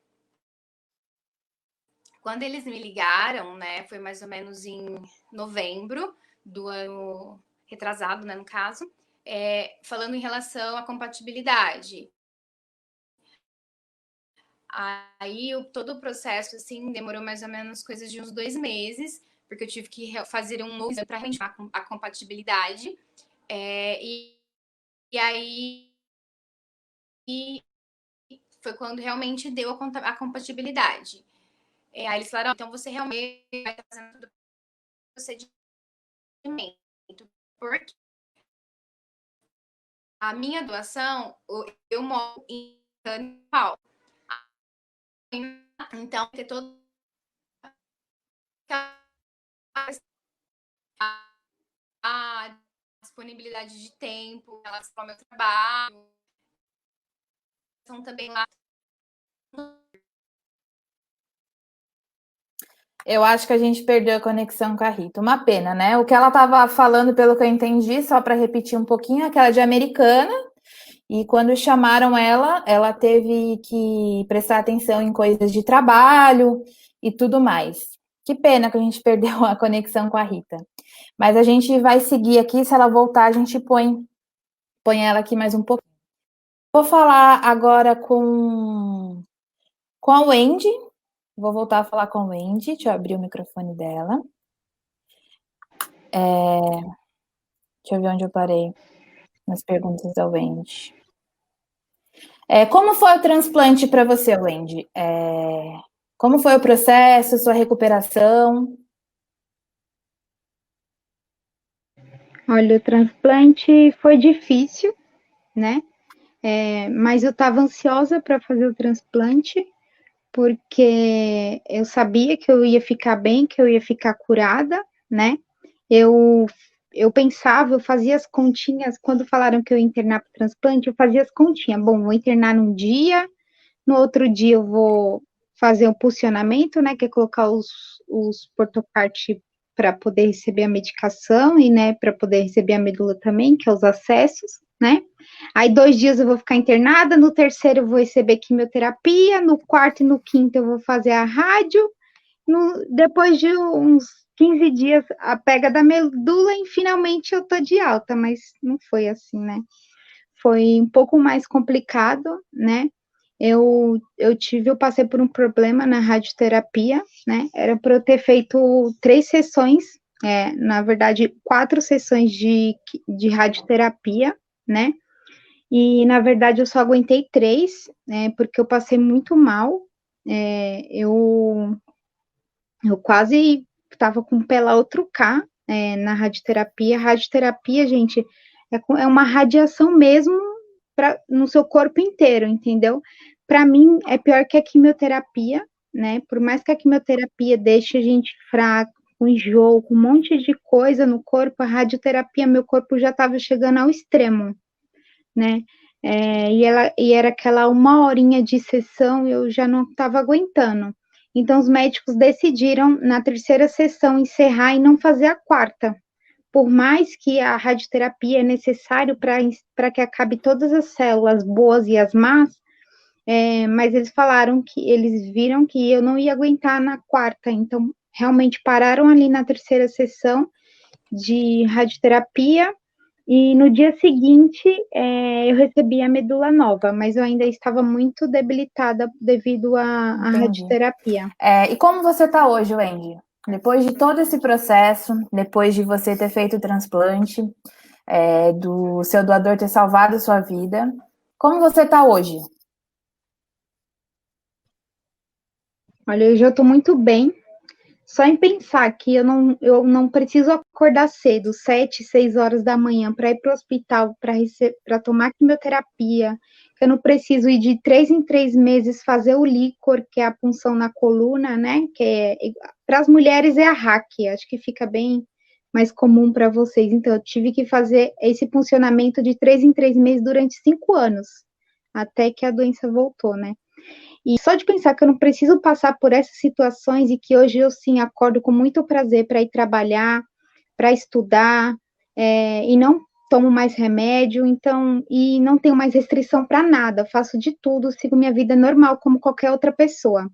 quando eles me ligaram, né, foi mais ou menos em novembro do ano retrasado, né, no caso, falando em relação à compatibilidade. Aí todo o processo, assim, demorou mais ou menos coisas de uns 2 meses, porque eu tive que fazer um novo exame para realmente a compatibilidade. E aí foi quando realmente deu a compatibilidade. Aí eles falaram, então você realmente vai estar fazendo todo o procedimento. Porque a minha doação, eu moro em São Paulo. Então, ter toda a disponibilidade de tempo, em relação ao meu trabalho. Então, também lá. Eu acho que a gente perdeu a conexão com a Rita. Uma pena, né? O que ela estava falando, pelo que eu entendi, só para repetir um pouquinho, é que ela é de Americana, e quando chamaram ela, ela teve que prestar atenção em coisas de trabalho e tudo mais. Que pena que a gente perdeu a conexão com a Rita. Mas a gente vai seguir aqui, se ela voltar, a gente põe ela aqui mais um pouquinho. Vou falar agora com a Wendy. Vou voltar a falar com a Wendy. Deixa eu abrir o microfone dela. Deixa eu ver onde eu parei nas perguntas da Wendy. Como foi o transplante para você, Wendy? Como foi o processo, sua recuperação? Olha, o transplante foi difícil, né? Mas eu estava ansiosa para fazer o transplante, porque eu sabia que eu ia ficar bem, que eu ia ficar curada, né? Eu pensava, eu fazia as continhas, quando falaram que eu ia internar para o transplante, eu fazia as continhas. Bom, vou internar num dia, no outro dia eu vou fazer um pulsionamento, né? Que é colocar os portoparte para poder receber a medicação e, né, para poder receber a medula também, que é os acessos, né? Aí 2 dias eu vou ficar internada, no terceiro eu vou receber quimioterapia, no quarto e no quinto eu vou fazer a rádio, depois de uns 15 dias a pega da medula e finalmente eu tô de alta, mas não foi assim, né? Foi um pouco mais complicado, né? Eu passei por um problema na radioterapia, né? Era para eu ter feito 3 sessões, na verdade, 4 sessões de radioterapia, né? E, na verdade, eu só aguentei 3, né? Porque eu passei muito mal. Eu quase estava com o pé lá outro K, na radioterapia. Radioterapia, gente, é uma radiação mesmo no seu corpo inteiro, entendeu? Para mim, é pior que a quimioterapia, né? Por mais que a quimioterapia deixe a gente fraco, com enjoo, com um monte de coisa no corpo, a radioterapia, meu corpo já estava chegando ao extremo, né? E era aquela 1 horinha de sessão, eu já não estava aguentando. Então, os médicos decidiram, na terceira sessão, encerrar e não fazer a quarta, por mais que a radioterapia é necessário para que acabe todas as células boas e as más, mas eles falaram que eles viram que eu não ia aguentar na quarta, então realmente pararam ali na terceira sessão de radioterapia, e no dia seguinte eu recebi a medula nova, mas eu ainda estava muito debilitada devido à radioterapia. E como você está hoje, Wendy? Depois de todo esse processo, depois de você ter feito o transplante, do seu doador ter salvado sua vida, como você está hoje? Olha, eu já estou muito bem. Só em pensar que eu não preciso acordar cedo, 7, 6 horas da manhã, para ir para o hospital para tomar quimioterapia, que eu não preciso ir de 3 em 3 meses fazer o líquor, que é a punção na coluna, né? Para as mulheres é a RAC, acho que fica bem mais comum para vocês. Então, eu tive que fazer esse funcionamento de 3 em 3 meses durante 5 anos, até que a doença voltou, né? E só de pensar que eu não preciso passar por essas situações e que hoje eu, sim, acordo com muito prazer para ir trabalhar, para estudar, e não tomo mais remédio, então, e não tenho mais restrição para nada, faço de tudo, sigo minha vida normal como qualquer outra pessoa.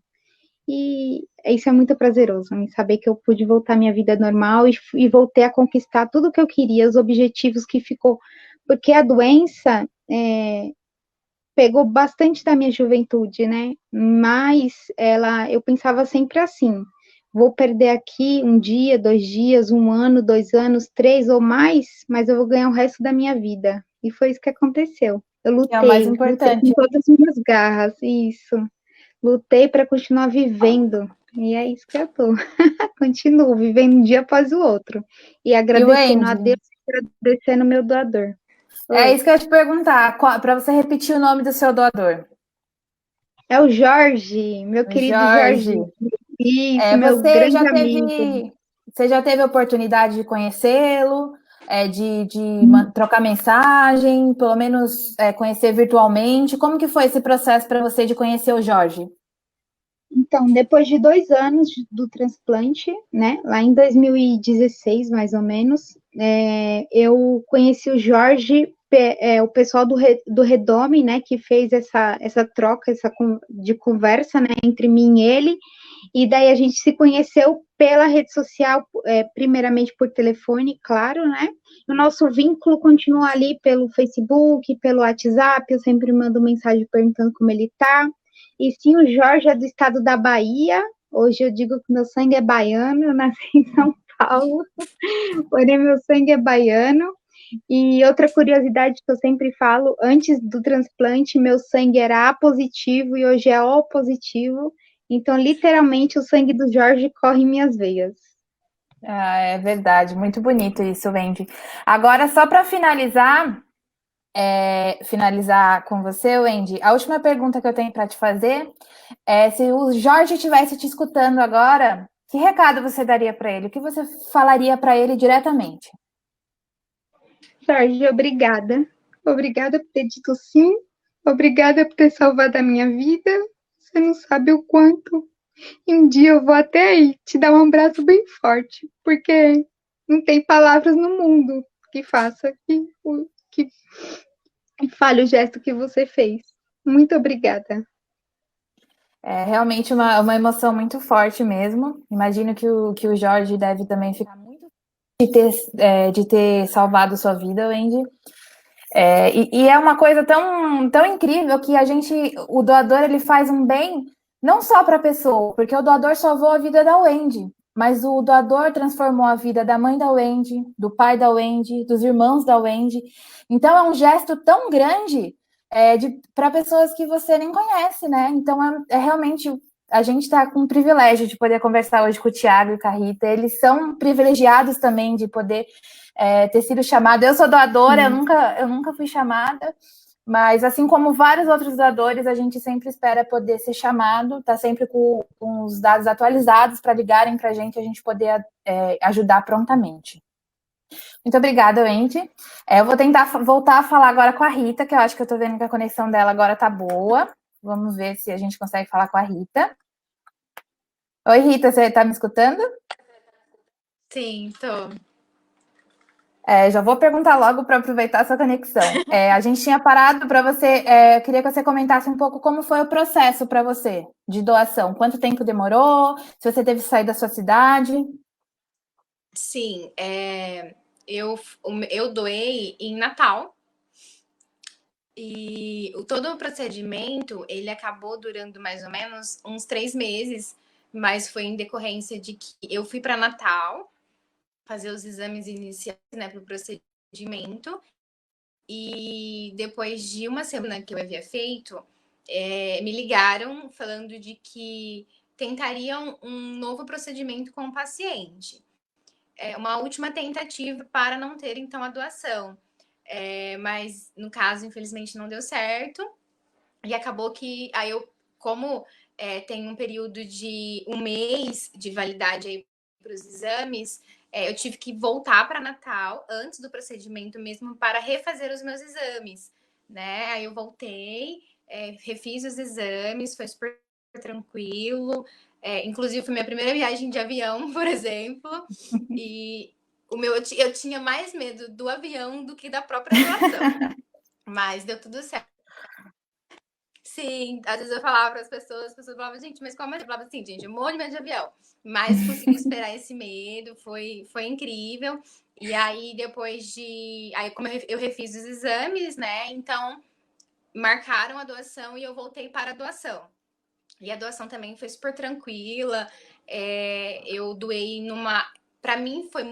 E isso é muito prazeroso, em saber que eu pude voltar à minha vida normal e voltei a conquistar tudo que eu queria, os objetivos que ficou, porque a doença pegou bastante da minha juventude, né? Mas eu pensava sempre assim: vou perder aqui um dia, 2 dias, 1 ano, 2 anos, 3 ou mais, mas eu vou ganhar o resto da minha vida. E foi isso que aconteceu. Eu É o mais lutei importante. com todas as minhas garras, isso. Lutei para continuar vivendo. E é isso que eu tô. Continuo vivendo um dia após o outro. E agradecendo a Deus e agradecendo meu doador. É isso que eu ia te perguntar, para você repetir o nome do seu doador. É o Jorge, meu querido Jorge. Isso, meu grande amigo. Você já teve a oportunidade de conhecê-lo, de trocar mensagem, pelo menos conhecer virtualmente? Como que foi esse processo para você de conhecer o Jorge? Então, depois de 2 anos do transplante, né, lá em 2016, mais ou menos, eu conheci o Jorge, o pessoal do Redome, né, que fez essa troca de conversa, né, entre mim e ele, e daí a gente se conheceu pela rede social, primeiramente por telefone, claro, né, o nosso vínculo continua ali pelo Facebook, pelo WhatsApp, eu sempre mando mensagem perguntando como ele tá. E sim, o Jorge é do estado da Bahia. Hoje eu digo que meu sangue é baiano, eu nasci em São Paulo, porém meu sangue é baiano. E outra curiosidade que eu sempre falo, antes do transplante, meu sangue era A positivo e hoje é O positivo. Então, literalmente, o sangue do Jorge corre em minhas veias. Ah, é verdade, muito bonito isso, Wendy. Agora, só para finalizar com você, Wendy, a última pergunta que eu tenho para te fazer é: se o Jorge estivesse te escutando agora, que recado você daria para ele? O que você falaria para ele diretamente? Jorge, obrigada. Obrigada por ter dito sim. Obrigada por ter salvado a minha vida. Você não sabe o quanto. E um dia eu vou até aí te dar um abraço bem forte, porque não tem palavras no mundo que faça que fale o gesto que você fez. Muito obrigada. É realmente uma emoção muito forte mesmo. Imagino que o Jorge deve também ficar muito de ter salvado sua vida, Wendy. E é uma coisa tão incrível que o doador, ele faz um bem não só para a pessoa, porque o doador salvou a vida da Wendy, mas o doador transformou a vida da mãe da Wendy, do pai da Wendy, dos irmãos da Wendy. Então é um gesto tão grande para pessoas que você nem conhece, né? Então realmente a gente está com o privilégio de poder conversar hoje com o Thiago e com a Rita. Eles são privilegiados também de poder ter sido chamada. Eu sou doadora, eu nunca fui chamada, mas assim como vários outros doadores, a gente sempre espera poder ser chamado, tá sempre com os dados atualizados para ligarem para a gente poder ajudar prontamente. Muito obrigada, Wendy. Eu vou tentar voltar a falar agora com a Rita, que eu acho que eu tô vendo que a conexão dela agora tá boa. Vamos ver se a gente consegue falar com a Rita. Oi, Rita, você tá me escutando? Sim, tô. Já vou perguntar logo para aproveitar essa conexão. A gente tinha parado para você, queria que você comentasse um pouco como foi o processo para você de doação. Quanto tempo demorou? Se você teve que sair da sua cidade? Sim, eu doei em Natal e todo o procedimento ele acabou durando mais ou menos uns 3 meses, mas foi em decorrência de que eu fui para Natal fazer os exames iniciais, né, para o procedimento. E depois de uma semana que eu havia feito, me ligaram falando de que tentariam um novo procedimento com o paciente. Uma última tentativa para não ter, então, a doação. Mas, no caso, infelizmente, não deu certo. E acabou que, aí eu, como tem um período de 1 mês de validade aí para os exames, eu tive que voltar para Natal antes do procedimento mesmo para refazer os meus exames, né? Aí eu voltei, refiz os exames, foi super tranquilo. Inclusive, foi minha primeira viagem de avião, por exemplo, e eu tinha mais medo do avião do que da própria doação, mas deu tudo certo. Sim, às vezes eu falava para as pessoas falavam, gente, mas como é? Eu falava assim, gente, eu morro de medo de avião. Mas consegui superar esse medo, foi incrível. E aí, depois de. Aí, como eu refiz os exames, né? Então, marcaram a doação e eu voltei para a doação. E a doação também foi super tranquila. Eu doei numa. Para mim, foi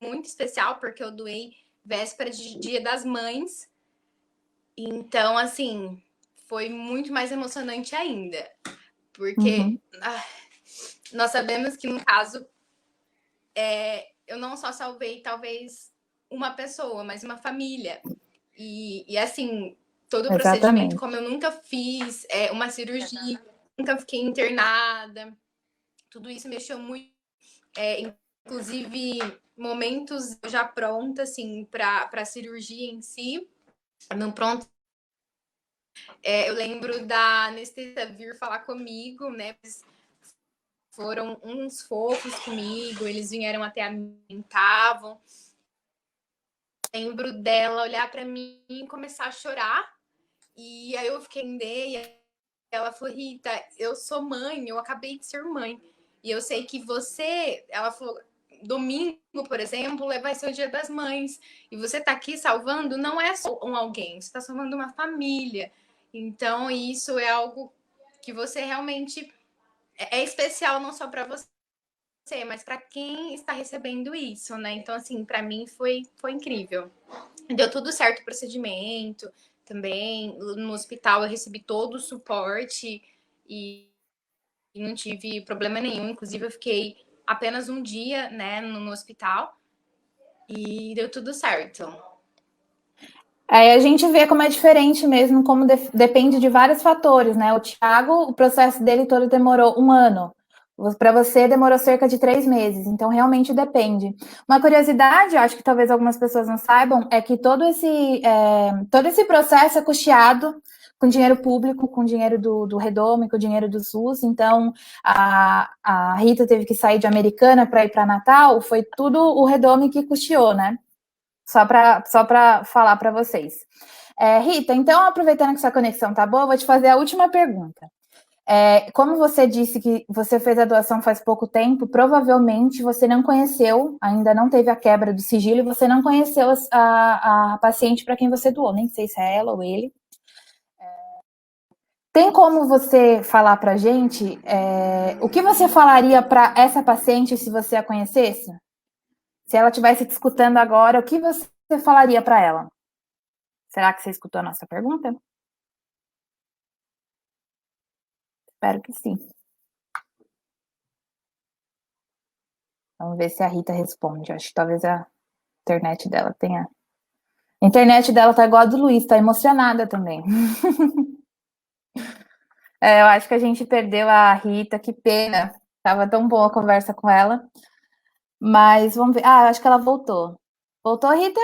muito especial, porque eu doei véspera de Dia das Mães. Então, assim, foi muito mais emocionante ainda. Porque nós sabemos que, no caso, eu não só salvei, talvez, uma pessoa, mas uma família. E assim, todo o procedimento, como eu nunca fiz uma cirurgia, nunca fiquei internada, tudo isso mexeu muito. Inclusive, momentos já pronta, assim, para a cirurgia em si, não pronto. Eu lembro da anestesista vir falar comigo, né? Foram uns fofos comigo, eles vieram até a mim, estavam. Lembro dela olhar para mim e começar a chorar. E aí eu fiquei em ideia. Ela falou, Rita, eu sou mãe, eu acabei de ser mãe. E eu sei que você, ela falou, domingo, por exemplo, vai ser o Dia das Mães. E você tá aqui salvando, não é só alguém, você tá salvando uma família. Então, isso é algo que você realmente é especial, não só para você, mas para quem está recebendo isso, né? Então, assim, para mim foi incrível. Deu tudo certo o procedimento também. No hospital eu recebi todo o suporte e não tive problema nenhum. Inclusive, eu fiquei apenas um dia, né, no hospital e deu tudo certo. Aí a gente vê como é diferente mesmo, como depende de vários fatores, né? O Thiago, o processo dele todo demorou 1 ano. Para você demorou cerca de 3 meses, então realmente depende. Uma curiosidade, acho que talvez algumas pessoas não saibam, é que todo esse processo é custeado com dinheiro público, com dinheiro do Redome, com dinheiro do SUS. Então, a Rita teve que sair de Americana para ir para Natal, foi tudo o Redome que custeou, né? Só para falar para vocês. Rita, então, aproveitando que sua conexão tá boa, vou te fazer a última pergunta. Como você disse que você fez a doação faz pouco tempo, provavelmente você não conheceu, ainda não teve a quebra do sigilo, e você não conheceu a paciente para quem você doou, nem sei se é ela ou ele. Tem como você falar para a gente o que você falaria para essa paciente se você a conhecesse? Se ela estivesse te escutando agora, o que você falaria para ela? Será que você escutou a nossa pergunta? Espero que sim. Vamos ver se a Rita responde. Acho que talvez a internet dela tenha... A internet dela tá igual a do Luiz, tá emocionada também. Eu acho que a gente perdeu a Rita, que pena. Tava tão boa a conversa com ela. Mas vamos ver. Acho que ela voltou. Voltou, Rita?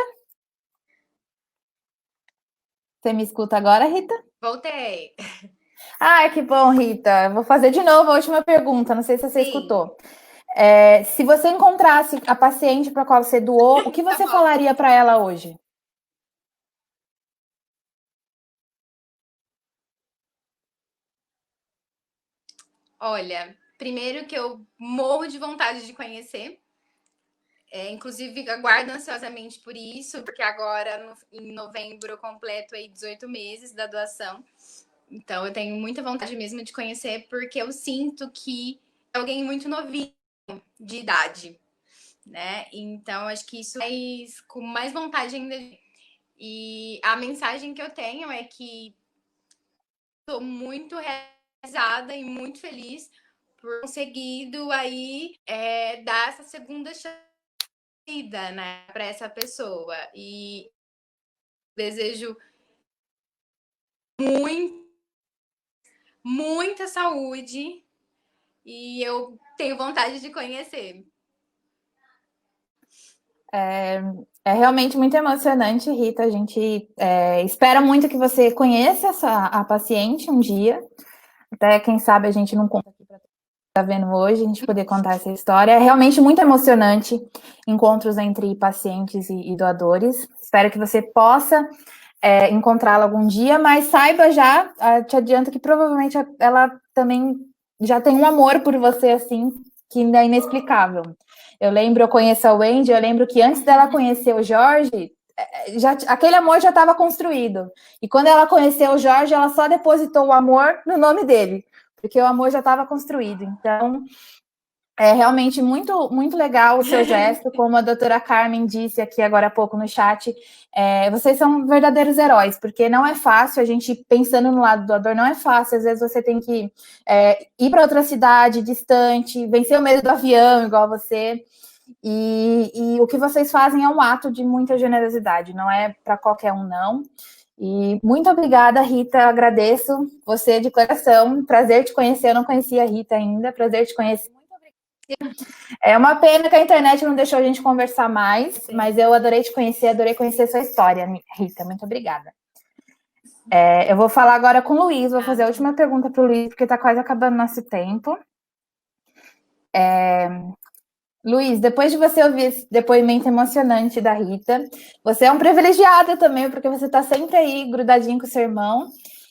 Você me escuta agora, Rita? Voltei. Que bom, Rita. Eu vou fazer de novo a última pergunta. Não sei se você escutou. Se você encontrasse a paciente para a qual você doou, o que você falaria para ela hoje? Olha, primeiro que eu morro de vontade de conhecer. Inclusive, aguardo ansiosamente por isso, porque agora, em novembro, eu completo aí 18 meses da doação. Então, eu tenho muita vontade mesmo de conhecer, porque eu sinto que é alguém muito novinho de idade, né? Então, acho que isso é com mais vontade ainda. E a mensagem que eu tenho é que estou muito realizada e muito feliz por conseguido aí dar essa segunda chance, né, para essa pessoa. E desejo muita saúde e eu tenho vontade de conhecer. É realmente muito emocionante, Rita. A gente espera muito que você conheça a paciente um dia. Até, quem sabe, a gente não conta aqui para quem está vendo hoje, a gente poder contar essa história. É realmente muito emocionante, encontros entre pacientes e doadores. Espero que você possa encontrá-la algum dia, mas saiba já, te adianto que provavelmente ela também já tem um amor por você, assim, que ainda é inexplicável. Eu conheço a Wendy, eu lembro que antes dela conhecer o Jorge, aquele amor já estava construído. E quando ela conheceu o Jorge, ela só depositou o amor no nome dele, porque o amor já estava construído. Então, é realmente muito, muito legal o seu gesto, como a doutora Carmen disse aqui agora há pouco no chat, vocês são verdadeiros heróis, porque não é fácil, a gente pensando no lado do doador, não é fácil, às vezes você tem que ir para outra cidade distante, vencer o medo do avião, igual você, e o que vocês fazem é um ato de muita generosidade, não é para qualquer um, não. E muito obrigada, Rita, agradeço você de coração, prazer te conhecer, eu não conhecia a Rita ainda, prazer te conhecer. É uma pena que a internet não deixou a gente conversar mais, sim, mas eu adorei te conhecer, adorei conhecer sua história, Rita. Muito obrigada. Eu vou falar agora com o Luiz, vou fazer a última pergunta para o Luiz, porque está quase acabando nosso tempo. Luiz, depois de você ouvir esse depoimento emocionante da Rita, você é um privilegiado também, porque você está sempre aí grudadinho com o seu irmão,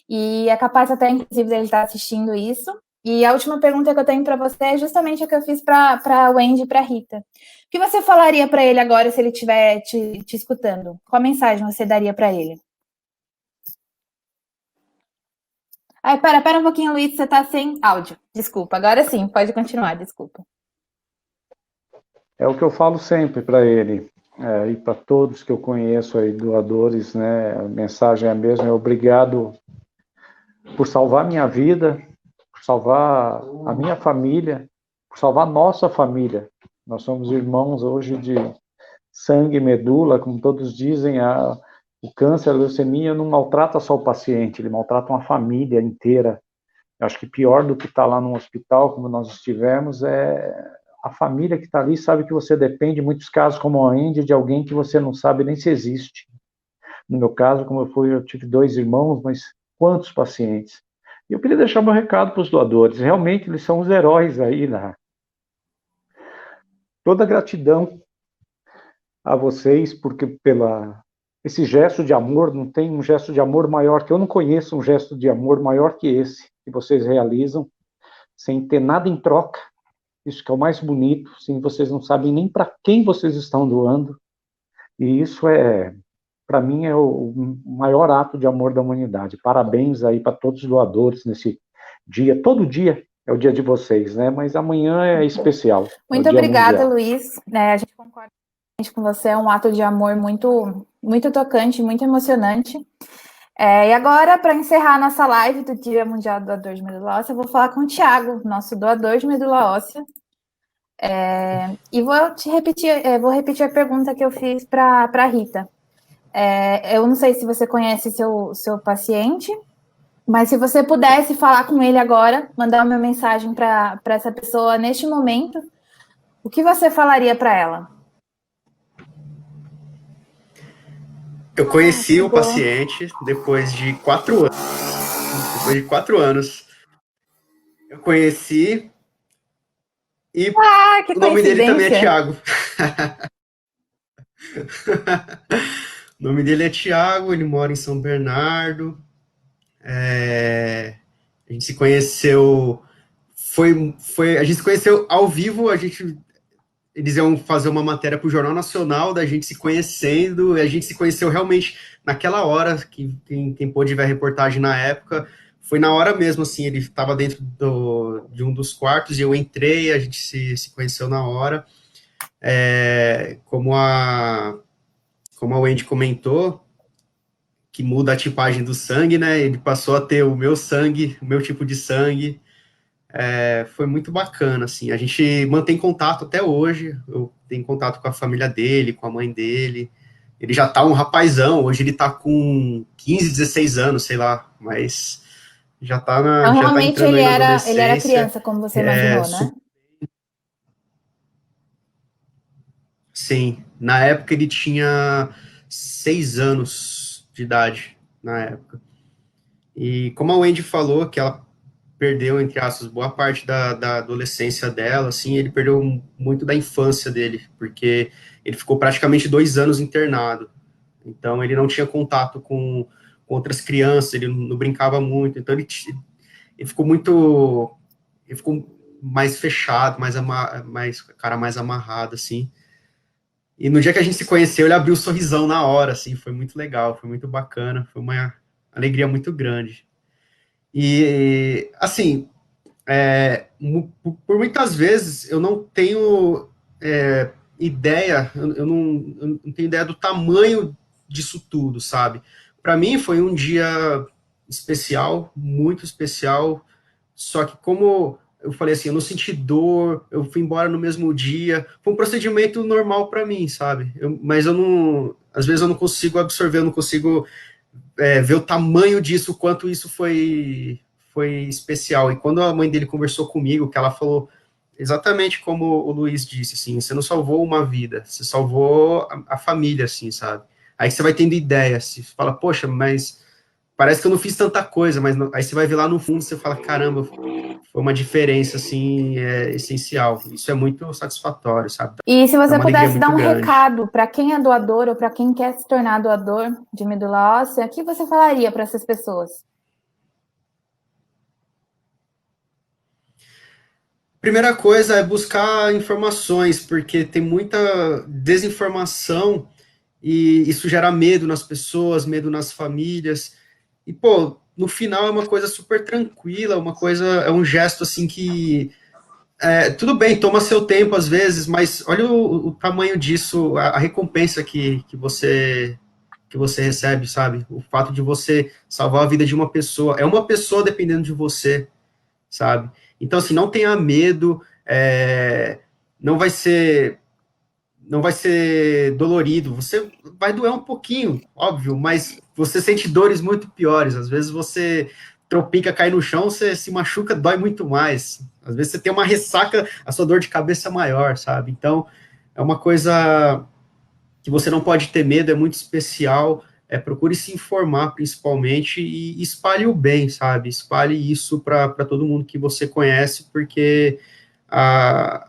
e é capaz até, inclusive, dele estar assistindo isso. E a última pergunta que eu tenho para você é justamente a que eu fiz para a Wendy e para a Rita. O que você falaria para ele agora se ele estiver te escutando? Qual mensagem você daria para ele? Pera um pouquinho, Luiz, você está sem áudio. Desculpa, agora sim, pode continuar, desculpa. É o que eu falo sempre para ele, e para todos que eu conheço aí, doadores, né? A mensagem é a mesma, obrigado por salvar minha vida, por salvar a minha família, por salvar a nossa família. Nós somos irmãos hoje de sangue e medula, como todos dizem, o câncer, a leucemia não maltrata só o paciente, ele maltrata uma família inteira. Eu acho que pior do que estar lá no hospital, como nós estivemos, é a família que está ali sabe que você depende, em muitos casos, como a Andy, de alguém que você não sabe nem se existe. No meu caso, como eu tive 2 irmãos, mas quantos pacientes? E eu queria deixar meu recado para os doadores. Realmente, eles são os heróis aí, né? Toda gratidão a vocês, porque esse gesto de amor, não tem um gesto de amor maior, que eu não conheço um gesto de amor maior que esse, que vocês realizam, sem ter nada em troca. Isso que é o mais bonito, sim, vocês não sabem nem para quem vocês estão doando, e isso para mim, é o maior ato de amor da humanidade. Parabéns aí para todos os doadores nesse dia, todo dia é o dia de vocês, né, mas amanhã é especial. Muito obrigada, Luiz, a gente concorda com você, é um ato de amor muito, muito tocante, muito emocionante. E agora, para encerrar nossa live do Dia Mundial do Doador de Medula Óssea, eu vou falar com o Thiago, nosso doador de medula óssea. E vou repetir a pergunta que eu fiz para a Rita. Eu não sei se você conhece seu paciente, mas se você pudesse falar com ele agora, mandar uma mensagem para essa pessoa neste momento, o que você falaria para ela? Eu conheci o paciente depois de 4 anos. Depois de 4 anos, eu conheci E Ah, que o nome dele também é coincidência. Thiago. O nome dele é Thiago, ele mora em São Bernardo. A gente se conheceu. A gente se conheceu ao vivo, eles iam fazer uma matéria para o Jornal Nacional da gente se conhecendo, e a gente se conheceu realmente naquela hora, que quem pôde ver a reportagem na época, foi na hora mesmo, assim, ele estava dentro de um dos quartos, e eu entrei, a gente se conheceu na hora. Como a Wendy comentou, que muda a tipagem do sangue, né? Ele passou a ter o meu sangue, o meu tipo de sangue. Foi muito bacana, assim. A gente mantém contato até hoje. Eu tenho contato com a família dele, com a mãe dele. Ele já tá um rapazão. Hoje ele tá com 15, 16 anos, sei lá. Mas Então, já tá realmente, entrando aí na ele era adolescência. criança, como você imaginou, né? Sim, na época ele tinha 6 anos de idade, na época. E como a Wendy falou, que ela perdeu, entre aspas, boa parte da adolescência dela, assim, ele perdeu muito da infância dele, porque ele ficou praticamente 2 anos internado. Então, ele não tinha contato com outras crianças, ele não brincava muito, então ele ficou muito, ele ficou mais fechado, cara mais amarrado, assim. E no dia que a gente se conheceu, ele abriu um sorrisão na hora, assim, foi muito legal, foi muito bacana, foi uma alegria muito grande. E, assim, por muitas vezes eu não tenho ideia, eu não tenho ideia do tamanho disso tudo, sabe? Para mim foi um dia especial, muito especial, só que como eu falei assim, eu não senti dor, eu fui embora no mesmo dia, foi um procedimento normal para mim, sabe? Mas eu não, às vezes eu não consigo absorver, eu não consigo ver o tamanho disso, o quanto isso foi especial. E quando a mãe dele conversou comigo, que ela falou exatamente como o Luiz disse, assim, você não salvou uma vida, você salvou a família, assim, sabe? Aí você vai tendo ideia, você fala, poxa, mas parece que eu não fiz tanta coisa, mas aí você vai ver lá no fundo, você fala, caramba, foi uma diferença, assim, essencial. Isso é muito satisfatório, sabe? E se Dá você uma alegria pudesse dar muito um grande. recado para quem é doador ou para quem quer se tornar doador de medula óssea, o que você falaria para essas pessoas? Primeira coisa é buscar informações, porque tem muita desinformação e isso gera medo nas pessoas, medo nas famílias. E, pô, no final é uma coisa super tranquila, é um gesto assim que tudo bem, toma seu tempo às vezes, mas olha o tamanho disso, a recompensa que você recebe, sabe? O fato de você salvar a vida de uma pessoa, é uma pessoa dependendo de você, sabe? Então, assim, não tenha medo, não vai ser não vai ser dolorido, você vai doer um pouquinho, óbvio, mas você sente dores muito piores. Às vezes você tropica, cai no chão, você se machuca, dói muito mais. Às vezes você tem uma ressaca, a sua dor de cabeça é maior, sabe? Então, é uma coisa que você não pode ter medo, é muito especial. Procure se informar, principalmente, e espalhe o bem, sabe? Espalhe isso para todo mundo que você conhece, porque a,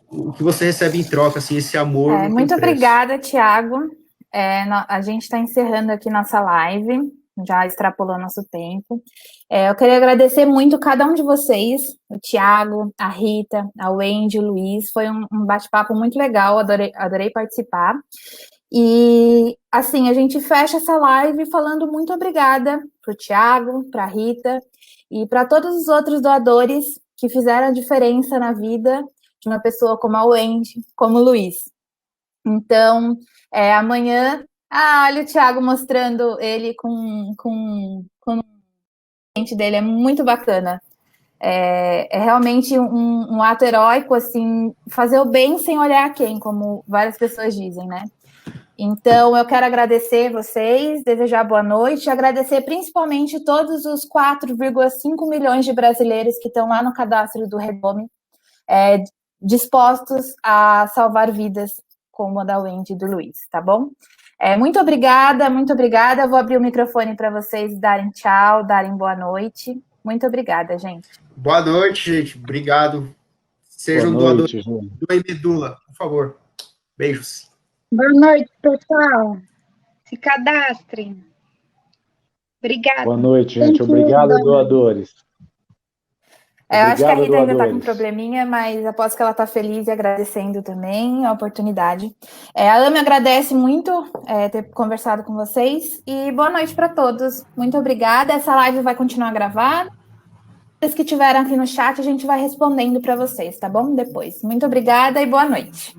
o que você recebe em troca, assim, esse amor não tem Muito preço. obrigada, Tiago. A gente está encerrando aqui nossa live, já extrapolou nosso tempo. Eu queria agradecer muito cada um de vocês, o Tiago, a Rita, a Wendy, o Luiz. Foi um bate-papo muito legal, adorei participar. E, assim, a gente fecha essa live falando muito obrigada para o Tiago, para a Rita e para todos os outros doadores que fizeram a diferença na vida de uma pessoa como a Wendy, como o Luiz. Então, amanhã... olha o Thiago mostrando ele com o dente dele, é muito bacana. É realmente um ato heróico, assim, fazer o bem sem olhar quem, como várias pessoas dizem, né? Então, eu quero agradecer vocês, desejar boa noite, agradecer principalmente todos os 4,5 milhões de brasileiros que estão lá no cadastro do Redome, dispostos a salvar vidas como a da Wendy e do Luiz, tá bom? Muito obrigada, muito obrigada. Vou abrir o microfone para vocês darem tchau, darem boa noite. Muito obrigada, gente. Boa noite, gente. Obrigado. Sejam Boa doadores. noite, Júnior. Doem medula, por favor. Beijos. Boa noite, pessoal. Se cadastrem. Obrigada. Boa noite, gente. Thank you, Obrigado, Dona. doadores. Eu acho que a Obrigado, Rita ainda está com um doadores. probleminha, mas aposto que ela está feliz e agradecendo também a oportunidade. A Ame agradece muito ter conversado com vocês e boa noite para todos. Muito obrigada. Essa live vai continuar gravada. Os que tiveram aqui no chat, a gente vai respondendo para vocês, tá bom? Depois. Muito obrigada e boa noite.